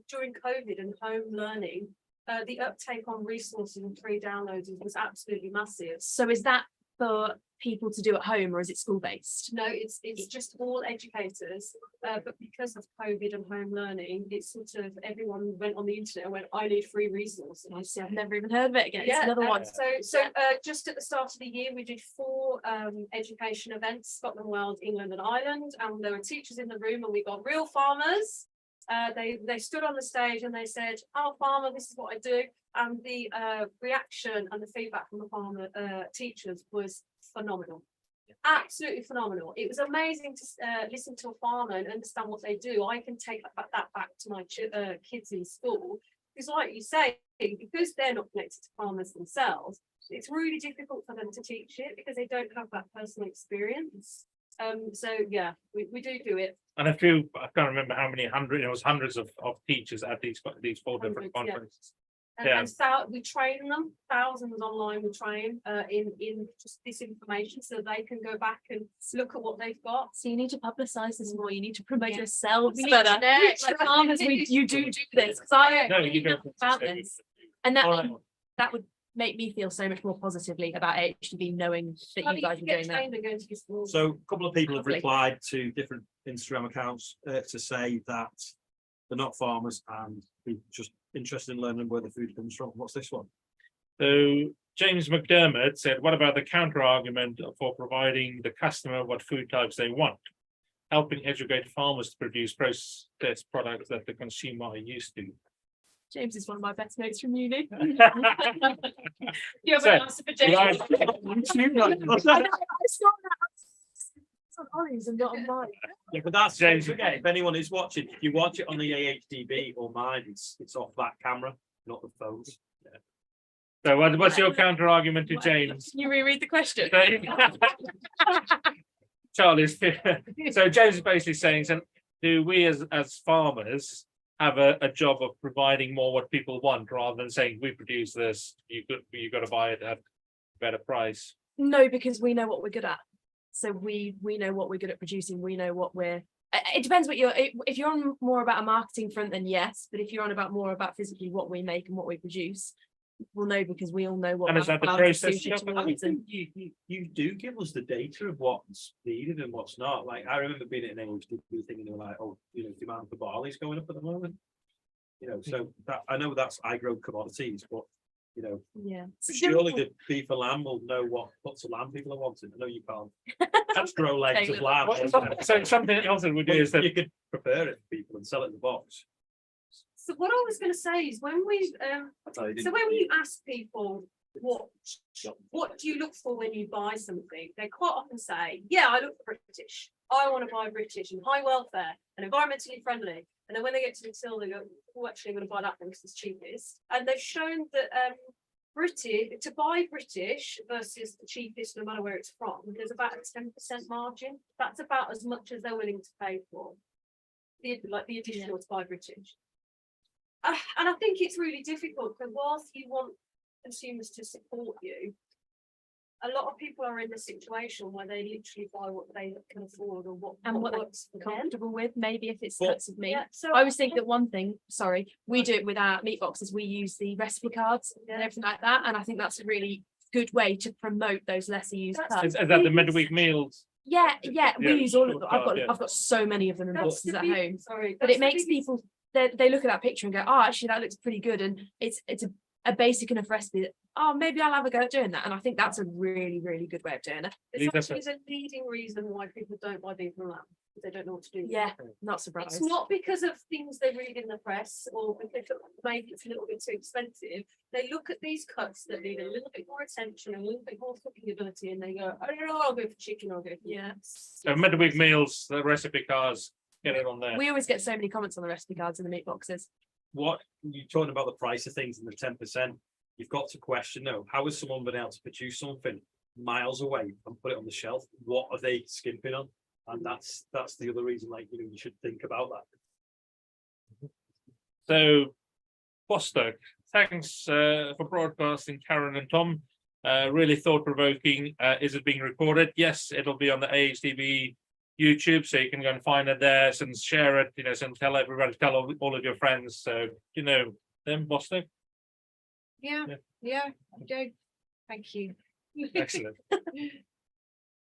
during COVID and home learning, the uptake on resources and free downloads was absolutely massive. So is that for people to do at home, or is it school based? No, it's just all educators, but because of COVID and home learning, it's sort of everyone went on the internet and went, I need free resources. I see, I've never even heard of it again. Yeah, it's another one. So just at the start of the year, we did 4 education events, Scotland, Wales, England and Ireland, and there were teachers in the room, and we got real farmers. They stood on the stage and they said, I'm a farmer, this is what I do. And the reaction and the feedback from the farmer teachers was phenomenal. Absolutely phenomenal. It was amazing to listen to a farmer and understand what they do. I can take that back to my kids in school, because like you say, because they're not connected to farmers themselves, it's really difficult for them to teach it because they don't have that personal experience. So yeah, we do it. And I can't remember how many hundreds of teachers at these 4 different conferences. And we train them, thousands online we train in just this information, so they can go back and look at what they've got. So you need to publicize this more, you need to promote yourselves We need better. to Like farmers, you do this, because I No, don't you know don't. about this. And that Alright. that would make me feel so much more positively about AHDB, knowing that you guys are doing that. So a couple of people have Lovely. replied to different Instagram accounts to say that they're not farmers and be just interested in learning where the food comes from. What's this one? So James McDermott said, what about the counter argument for providing the customer what food types they want? Helping educate farmers to produce processed products that the consumer are used to. James is one of my best mates from uni. You have So, an answer for James? right. I saw that. It's on Ollie's and not on mine. Yeah, but that's James. again, if anyone is watching, if you watch it on the AHDB or mine, it's off that camera, not the phones. So what's your counter argument to James? Can you reread the question? Charlie's so James is basically saying, so do we as farmers have a job of providing more what people want, rather than saying we produce this, you got to buy it at a better price? No, because we know what we're good at. So we know what we're good at producing. We know what we're It depends what if you're on more about a marketing front, then yes, but if you're on about more about physically what we make and what we produce, we'll know because we all know what And is that the our plants are process? suited Yeah, I towards and- think you do give us the data of what's needed and what's not. Like, I remember being at an AHDB thing and they were like, oh, you know, demand for barley's going up at the moment. You know, so that, I know that's I grow commodities, but you know, yeah. surely the beef and lamb will know what sorts of lamb people are wanting. I know you can't. That's grow legs of lamb. So something else that we do But is that you could prepare it for people and sell it in the box. So what I was going to say is when we, so when you ask people what do you look for when you buy something, they quite often say, yeah, I look for British. I want to buy British and high welfare and environmentally friendly. And then when they get to the till, they go, oh, actually, I'm going to buy that one because it's cheapest. And they've shown that British, to buy British versus the cheapest, no matter where it's from, there's about a 10% margin. That's about as much as they're willing to pay for the additional to buy British. And I think it's really difficult because whilst you want consumers to support you, a lot of people are in the situation where they literally buy what they can afford or what works for they're them. comfortable with, maybe if it's Well, cuts of meat. Yeah, so I always think that one thing, sorry, we do it with our meat boxes, we use the recipe cards and everything like that, and I think that's a really good way to promote those lesser used That's- cuts. is that the midweek meals? Yeah, we Yeah, use all of short them. card, yeah. I've got so many of them in that's boxes the at big- home. Sorry, But that's it the makes biggest- people, they look at that picture and go, oh, actually that looks pretty good, and it's a basic enough recipe that, oh, maybe I'll have a go at doing that, and I think that's a really, really good way of doing it. It's That's actually a leading reason why people don't buy beef and lamb. They don't know what to do. with it. Yeah, not surprised. It's not because of things they read in the press or because maybe it's a little bit too expensive. They look at these cuts that need a little bit more attention, a little bit more cooking ability, and they go, I don't know, I'll go for chicken, I'll go for So midweek meals, the recipe cards, get it on there. We always get so many comments on the recipe cards in the meat boxes. What you're talking about the price of things and the 10%, you've got to question, no, how has someone been able to produce something miles away and put it on the shelf? What are they skimping on? And that's the other reason, like, you know, you should think about that. So, Bostock, thanks for broadcasting, Karen and Tom. Really thought-provoking. Is it being recorded? Yes, it'll be on the AHDB YouTube, so you can go and find it there and share it, you know, and tell everybody, tell all of your friends. So, you know, them, Bostock. Yeah, I do. Thank you. Excellent.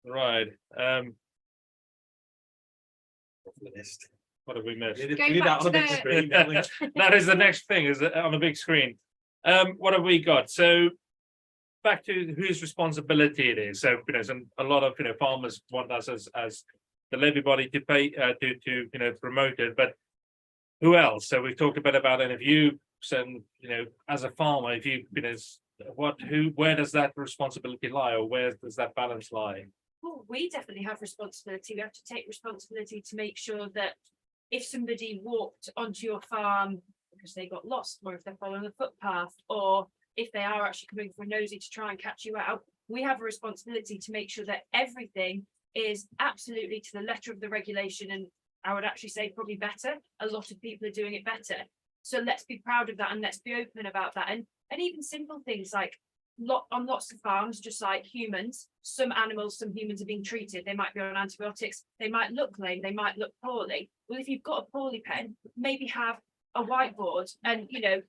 Right. What have we missed? Going Do that back on to the big the- screen, don't we? That is the next thing, is it on the big screen. What have we got? So back to whose responsibility it is. So, you know, a lot of, you know, farmers want us as the levy body to pay to you know, promote it, but who else? So we've talked a bit about it. If you send, you know, as a farmer, if you know, where does that responsibility lie, or where does that balance lie? Well, we definitely have responsibility. We have to take responsibility to make sure that if somebody walked onto your farm because they got lost, or if they're following a footpath, or if they are actually coming for a nosy to try and catch you out, we have a responsibility to make sure that everything is absolutely to the letter of the regulation. And I would actually say probably better. A lot of people are doing it better. So let's be proud of that and let's be open about that. And even simple things like on lots of farms, just like humans, some animals, some humans are being treated. They might be on antibiotics. They might look lame. They might look poorly. Well, if you've got a poorly pen, maybe have a whiteboard and, you know,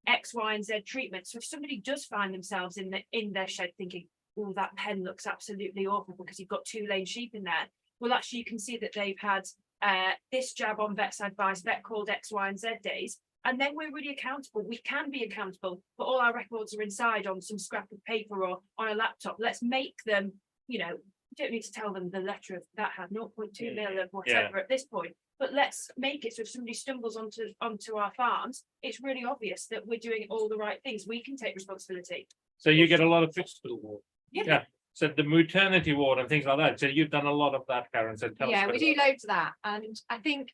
X, Y, and Z treatment. So if somebody does find themselves in their shed thinking, oh, that pen looks absolutely awful because you've got 2 lame sheep in there. Well, actually, you can see that they've had this jab on vet's advice, vet called X, Y, and Z days. And then we're really accountable. We can be accountable, but all our records are inside on some scrap of paper or on a laptop. Let's make them, you know, you don't need to tell them the letter of that had 0.2 mil of whatever at this point. But let's make it so if somebody stumbles onto our farms, it's really obvious that we're doing all the right things. We can take responsibility. So you get a lot of Hospital ward. Yeah. So the maternity ward and things like that. So you've done a lot of that, Karen. So tell us. Yeah, a we bit do about loads of that. And I think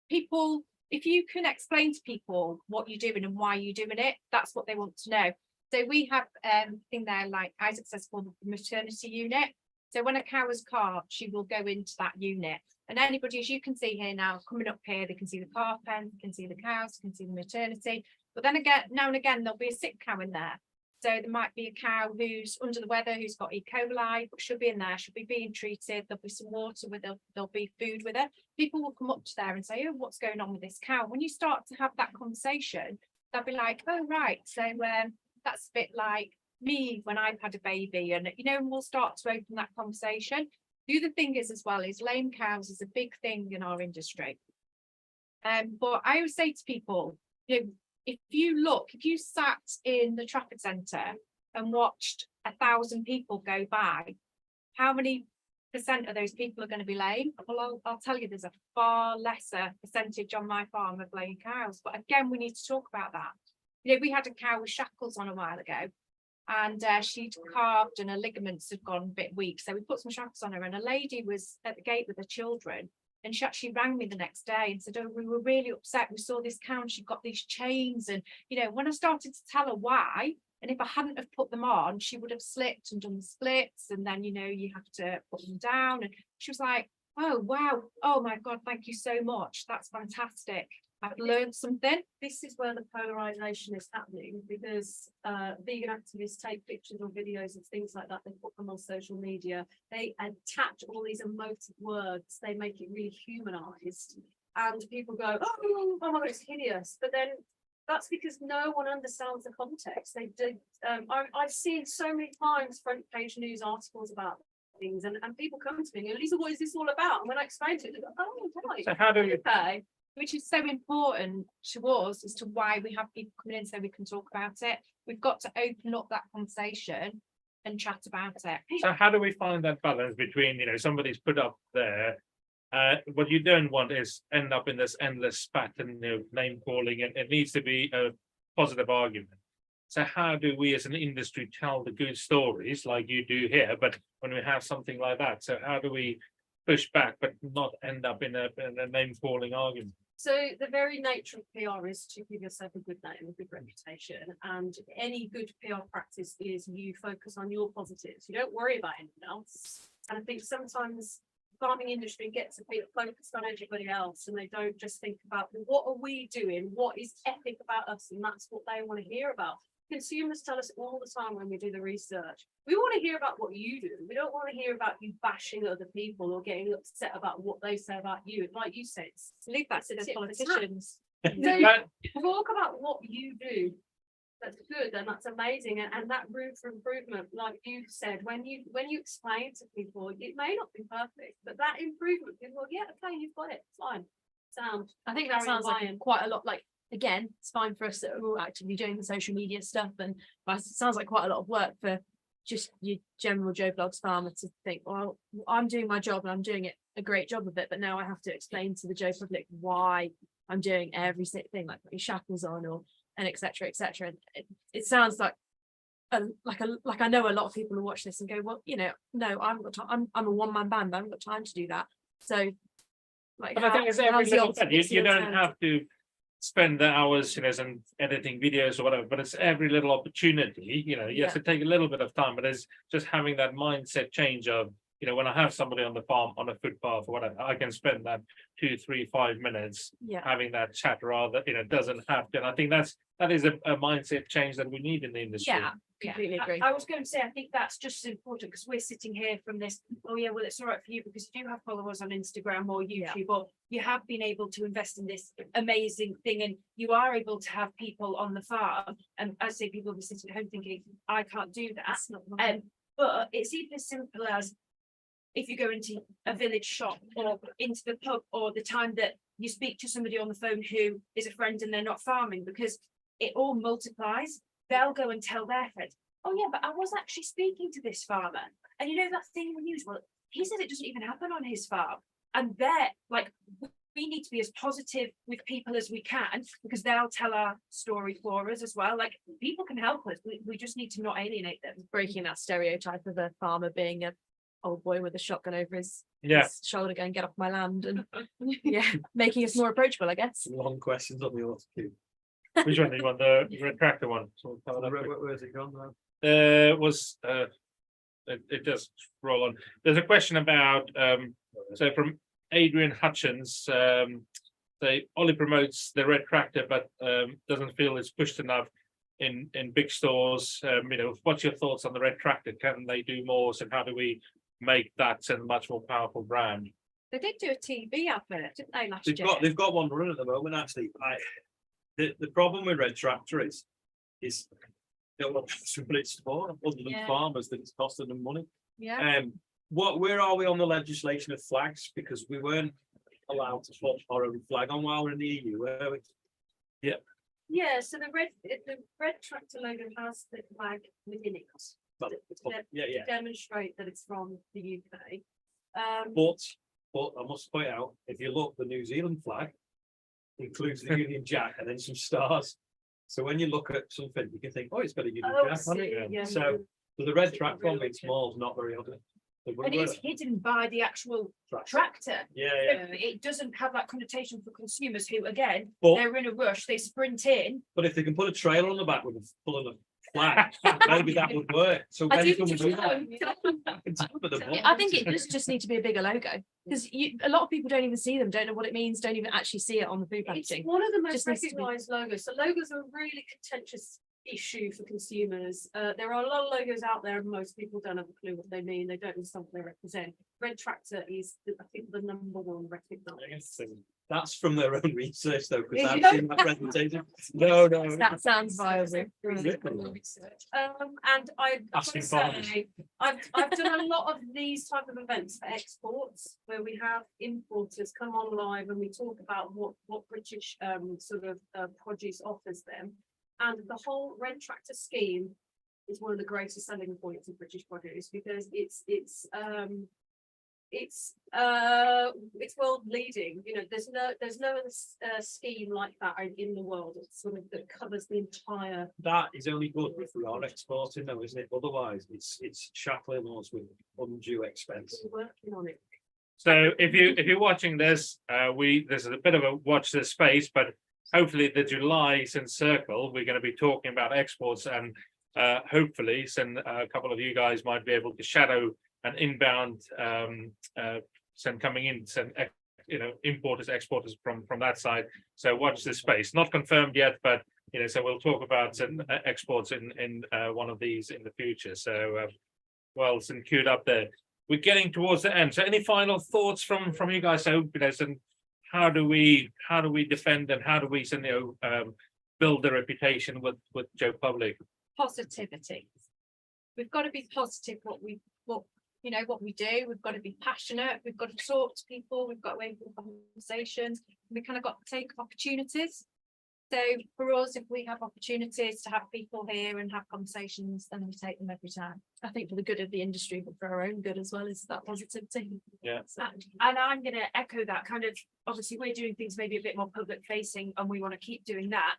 people, if you can explain to people what you're doing and why you're doing it, that's what they want to know. So we have thing there, like Izak says, called the maternity unit. So when a cow is calved, she will go into that unit. And anybody, as you can see here now, coming up here, they can see the calf pen, they can see the cows, they can see the maternity. But then again, now and again, there'll be a sick cow in there. So there might be a cow who's under the weather, who's got E. coli, but she'll be in there, she'll be being treated, there'll be some water with her, there'll be food with her. People will come up to there and say, oh, what's going on with this cow? When you start to have that conversation, they'll be like, oh, right, so that's a bit like me when I've had a baby, and and we'll start to open that conversation. The other thing is as well is lame cows is a big thing in our industry. But I always say to people, if you sat in the Trafford Centre and watched 1,000 people go by, how many % of those people are going to be lame? Well, I'll tell you, there's a far lesser percentage on my farm of lame cows. But again, we need to talk about that. We had a cow with shackles on a while ago, and she'd calved and her ligaments had gone a bit weak. So we put some shackles on her, and a lady was at the gate with her children. And she actually rang me the next day and said, oh, we were really upset. We saw this cow and she got these chains. And, when I started to tell her why, and if I hadn't have put them on, she would have slipped and done the splits. And then, you have to put them down. And she was like, oh, wow. Oh, my God, thank you so much. That's fantastic. I've learned something. This is where the polarization is happening, because vegan activists take pictures or videos of things like that, they put them on social media, they attach all these emotive words, they make it really humanized, and people go, oh my God, it's hideous. But then that's because no one understands the context. They did. I've seen so many times front page news articles about things, and people come to me and Lisa, what is this all about? And when I explain to it, they go, oh, right. So how do you Okay. Which is so important to us as to why we have people coming in so we can talk about it. We've got to open up that conversation and chat about it. So how do we find that balance between, somebody's put up there, what you don't want is end up in this endless spat and name calling, and it needs to be a positive argument. So how do we as an industry tell the good stories like you do here, but when we have something like that, so how do we push back but not end up in a name calling argument? So the very nature of PR is to give yourself a good name, a good reputation, and any good PR practice is you focus on your positives. You don't worry about anything else. And I think sometimes the farming industry gets a bit focused on everybody else, and they don't just think about, well, what are we doing? What is epic about us? And that's what they want to hear about. Consumers tell us all the time when we do the research, we want to hear about what you do. We don't want to hear about you bashing other people or getting upset about what they say about you. And like you said, Leave that to the politicians. So talk about what you do. That's good and that's amazing. And that room for improvement, like you said, when you explain to people, it may not be perfect, but that improvement, people go, yeah, okay, you've got it, fine. Sound. I think that sounds like quite a lot. Like, again, it's fine for us that are all actively doing the social media stuff, but it sounds like quite a lot of work for just your general Joe Blogs farmer to think, well, I'm doing my job and I'm doing a great job of it, but now I have to explain to the Joe public why I'm doing every thing, like putting shackles on and etc. etc. It sounds like I know a lot of people will watch this and go, well, no, I haven't got time. I'm a one-man band, I haven't got time to do that. So, like, but I think it's every little bit. You don't have to spend the hours, and editing videos or whatever, but it's every little opportunity, you have to take a little bit of time, but it's just having that mindset change of, when I have somebody on the farm on a footpath or whatever, I can spend that 2, 3, 5 minutes having that chat rather, doesn't have to. And I think that is a mindset change that we need in the industry. Yeah, completely agree. I was going to say, I think that's just as important because we're sitting here from this, oh yeah, well, it's all right for you because you do have followers on Instagram or YouTube, or you have been able to invest in this amazing thing and you are able to have people on the farm. And I say people will be sitting at home thinking, I can't do that. But it's even as simple as if you go into a village shop or into the pub, or the time that you speak to somebody on the phone who is a friend and they're not farming, because it all multiplies. They'll go and tell their friends, oh yeah, but I was actually speaking to this farmer. And that thing in the news, well, he said it doesn't even happen on his farm. And they're like, we need to be as positive with people as we can, because they'll tell our story for us as well. Like, people can help us. We just need to not alienate them. Breaking that stereotype of a farmer being a old boy with a shotgun over his shoulder going, get off my land, and making us more approachable, I guess. Long questions on the auto queue. Which one do you want? The retractor one? So Where's it gone now? It does roll on. There's a question about so from Adrian Hutchins, Olly promotes the red tractor but doesn't feel it's pushed enough. in big stores. What's your thoughts on the red tractor? Can they do more? So how do we make that a much more powerful brand? They did do a TV advert, didn't they, last They've year? got one running at the moment, actually. The problem with Red Tractor is they don't want to what it's for, other than Yeah. farmers, that it's costing them money. Yeah, Where are we on the legislation of flags? Because we weren't allowed to put our own flag on while we're in the EU, were we? yeah, so the red tractor logo has the flag within it. Well, yeah, To demonstrate that it's from the UK. But I must point out, if you look, the New Zealand flag includes the Union Jack and then some stars. So when you look at something, you can think, oh, it's got a Union Oh, I Jack on see, it. yeah. So the red tractor on being small is not very ugly. And it is hidden by the actual tractor. Yeah, So it doesn't have that connotation for consumers who, again, But they're in a rush, they sprint in. if they can put a trailer on the back with a pulling a flag, maybe that would work. So I when do can we do that? think It's I think it does just need to be a bigger logo, because a lot of people don't even see them, don't know what it means, don't even actually see it on the food It's packaging. one of the most Just needs to be- recognised logos. So logos are a really contentious issue for consumers. There are a lot of logos out there, and most people don't have a clue what they mean. They don't understand what they represent. Red Tractor is, I think, the number one recognised. That's from their own research though, because I've Yeah. seen that presentation. No. That sounds viable. And I've Asking say, I've done a lot of these type of events for exports, where we have importers come on live and we talk about what British produce offers them. And the whole Red Tractor scheme is one of the greatest selling points of British produce, because it's world leading. There's no other scheme like that in the world. It's sort of that covers the entire. That is only good if we are exporting though, isn't it? Otherwise, it's shackling us with undue expense. We're working on it. So if you're watching this, this is a bit of a watch this space, but hopefully the July circle, we're going to be talking about exports, and hopefully a couple of you guys might be able to shadow an inbound coming in, importers, exporters from that side. So watch this space. Not confirmed yet, but so we'll talk about some exports in one of these in the future. So well, some queued up there. We're getting towards the end. So any final thoughts from you guys? So some how do we defend, and how do we build the reputation with Joe Public? Positivity. We've got to be positive what we do. We've got to be passionate. We've got to talk to people. We've got to open conversations. We kind of got to take opportunities. So for us, if we have opportunities to have people here and have conversations, then we take them every time. I think for the good of the industry, but for our own good as well, is that positivity. Yeah. And I'm going to echo that kind of, obviously we're doing things maybe a bit more public facing, and we want to keep doing that.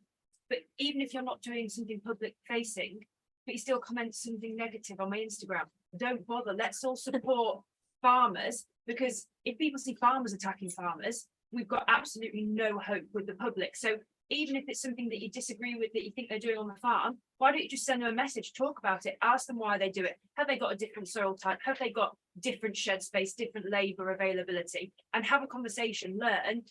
But even if you're not doing something public facing, but you still comment something negative on my Instagram, don't bother. Let's all support farmers, because if people see farmers attacking farmers, we've got absolutely no hope with the public. So even if it's something that you disagree with, that you think they're doing on the farm, why don't you just send them a message, talk about it, ask them why they do it. Have they got a different soil type? Have they got different shed space, different labour availability? And have a conversation, learn, and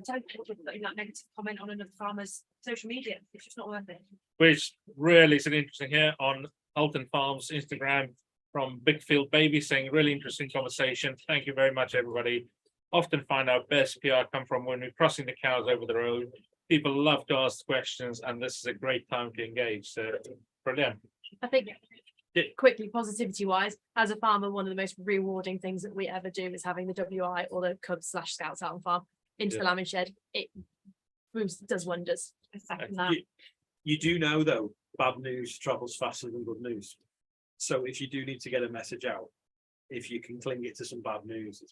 don't put that negative comment on another farmer's social media. It's just not worth it. Which really is an interesting here on Halton Farms Instagram from Bigfield Baby, saying really interesting conversation. Thank you very much, everybody. Often find our best PR come from when we're crossing the cows over the road. People love to ask questions, and this is a great time to engage. So brilliant. I think quickly, positivity wise, as a farmer, one of the most rewarding things that we ever do is having the WI or the Cubs/Scouts out on farm into the lambing shed. It does wonders. I second that. You do know though, bad news travels faster than good news. So if you do need to get a message out, if you can cling it to some bad news.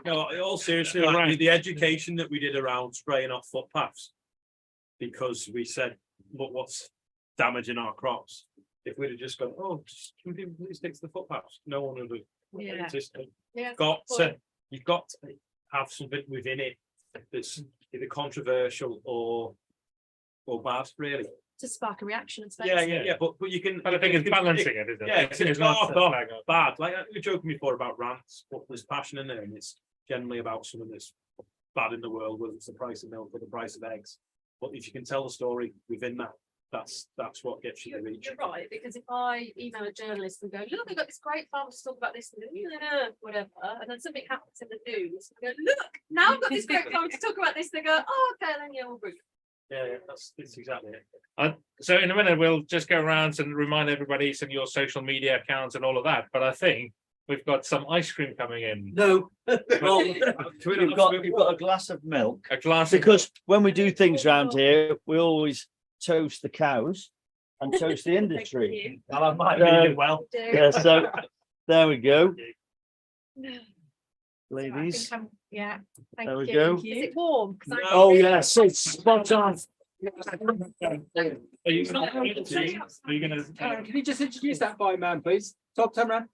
No, all seriously, like Right. the education that we did around spraying off footpaths, because we said, look what's damaging our crops. If we'd have just gone, oh, can people please stick to the footpaths? No one would have. Yeah. You've got to have something within it that's either controversial or bad, really. To spark a reaction and space. Yeah, but you can. But I think it's balancing it, isn't it? Yeah, it's not not bad. Like we were joking before about rants, but there's passion in there, and it's generally about something that's bad in the world, whether it's the price of milk or the price of eggs. But if you can tell the story within that, That's what gets you the reach. You're right, because if I email a journalist and go, look, I've got this great farm to talk about this, and whatever, and then something happens in the news, I go, look, now I've got this great farm to talk about this, they go, oh, okay, then yeah, we'll bring it. Yeah, that's exactly it. So in a minute, we'll just go around and remind everybody some of your social media accounts and all of that. But I think we've got some ice cream coming in. No. Well, we've got a glass of milk A glass of because when we do things around here, we always toast the cows and toast the industry. Well, I might No. be well. Yeah, so there we go, I ladies. think yeah, thank There we you. go. Is it warm? 'Cause I- Oh yes, it's spot on. Are you gonna? Can you just introduce that by man, please? Top 10 round.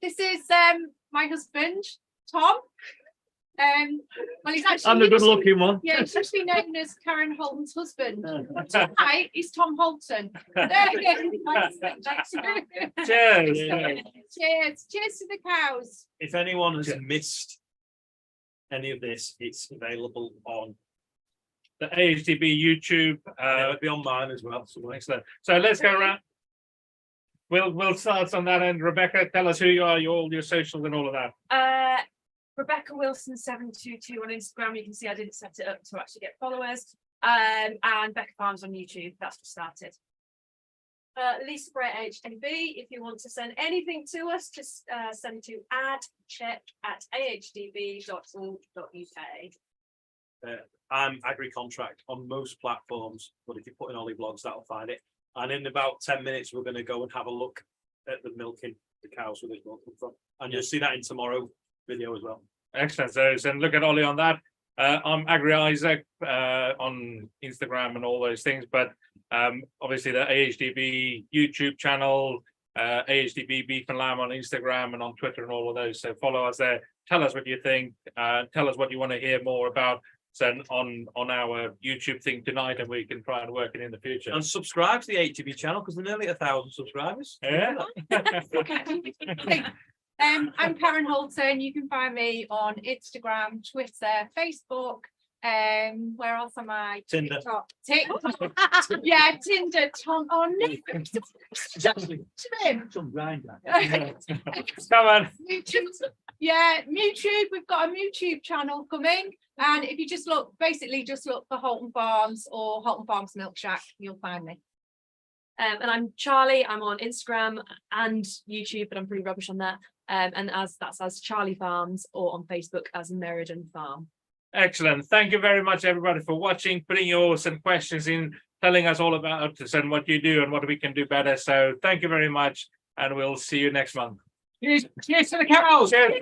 This is my husband, Tom. Well, he's actually. I'm the good looking one. Yeah, he's usually known as Karen Holton's husband. Hi, he's Tom Halton. There you go. Cheers. Cheers. Cheers to the cows. If anyone has missed any of this, it's available on. The AHDB YouTube. It'll be on mine as well. So Excellent. So let's go around. We'll start on that end. Rebecca, tell us who you are, all your socials and all of that. Rebecca Wilson 722 on Instagram. You can see I didn't set it up to actually get followers. And Becca Farms on YouTube. That's what started. Lisa Bray AHDB, if you want to send anything to us, just send to adcheck@ahdb.org.uk. I'm AgriContract on most platforms, but if you put in Olly Vlogs, that'll find it. And in about 10 minutes, we're going to go and have a look at the milking the cows with this milk from. And you'll see that in tomorrow video as well. Excellent. So and look at Ollie on that. I'm Izak on Instagram and all those things, but obviously the AHDB YouTube channel, AHDB Beef and Lamb on Instagram and on Twitter and all of those. So follow us there. Tell us what you think. Tell us what you want to hear more about. So on our YouTube thing tonight, and we can try and work it in the future. And subscribe to the AHDB channel because they're nearly 1,000 subscribers. Yeah. I'm Karen Halton. You can find me on Instagram, Twitter, Facebook. Where else am I? Tinder. TikTok. Yeah, Tinder. Tom. Oh no. Some grinder. Come on. YouTube. Yeah, YouTube. We've got a YouTube channel coming. And if you just look, basically just look for Halton Farms or Halton Farms Milk Shack, you'll find me. And I'm Charlie. I'm on Instagram and YouTube, but I'm pretty rubbish on that. And that's as Charlie Farms, or on Facebook as Meriden Farm. Excellent. Thank you very much, everybody, for watching, putting your some questions in, telling us all about us and what you do and what we can do better. So thank you very much, and we'll see you next month. Cheers to the cows. Cheers.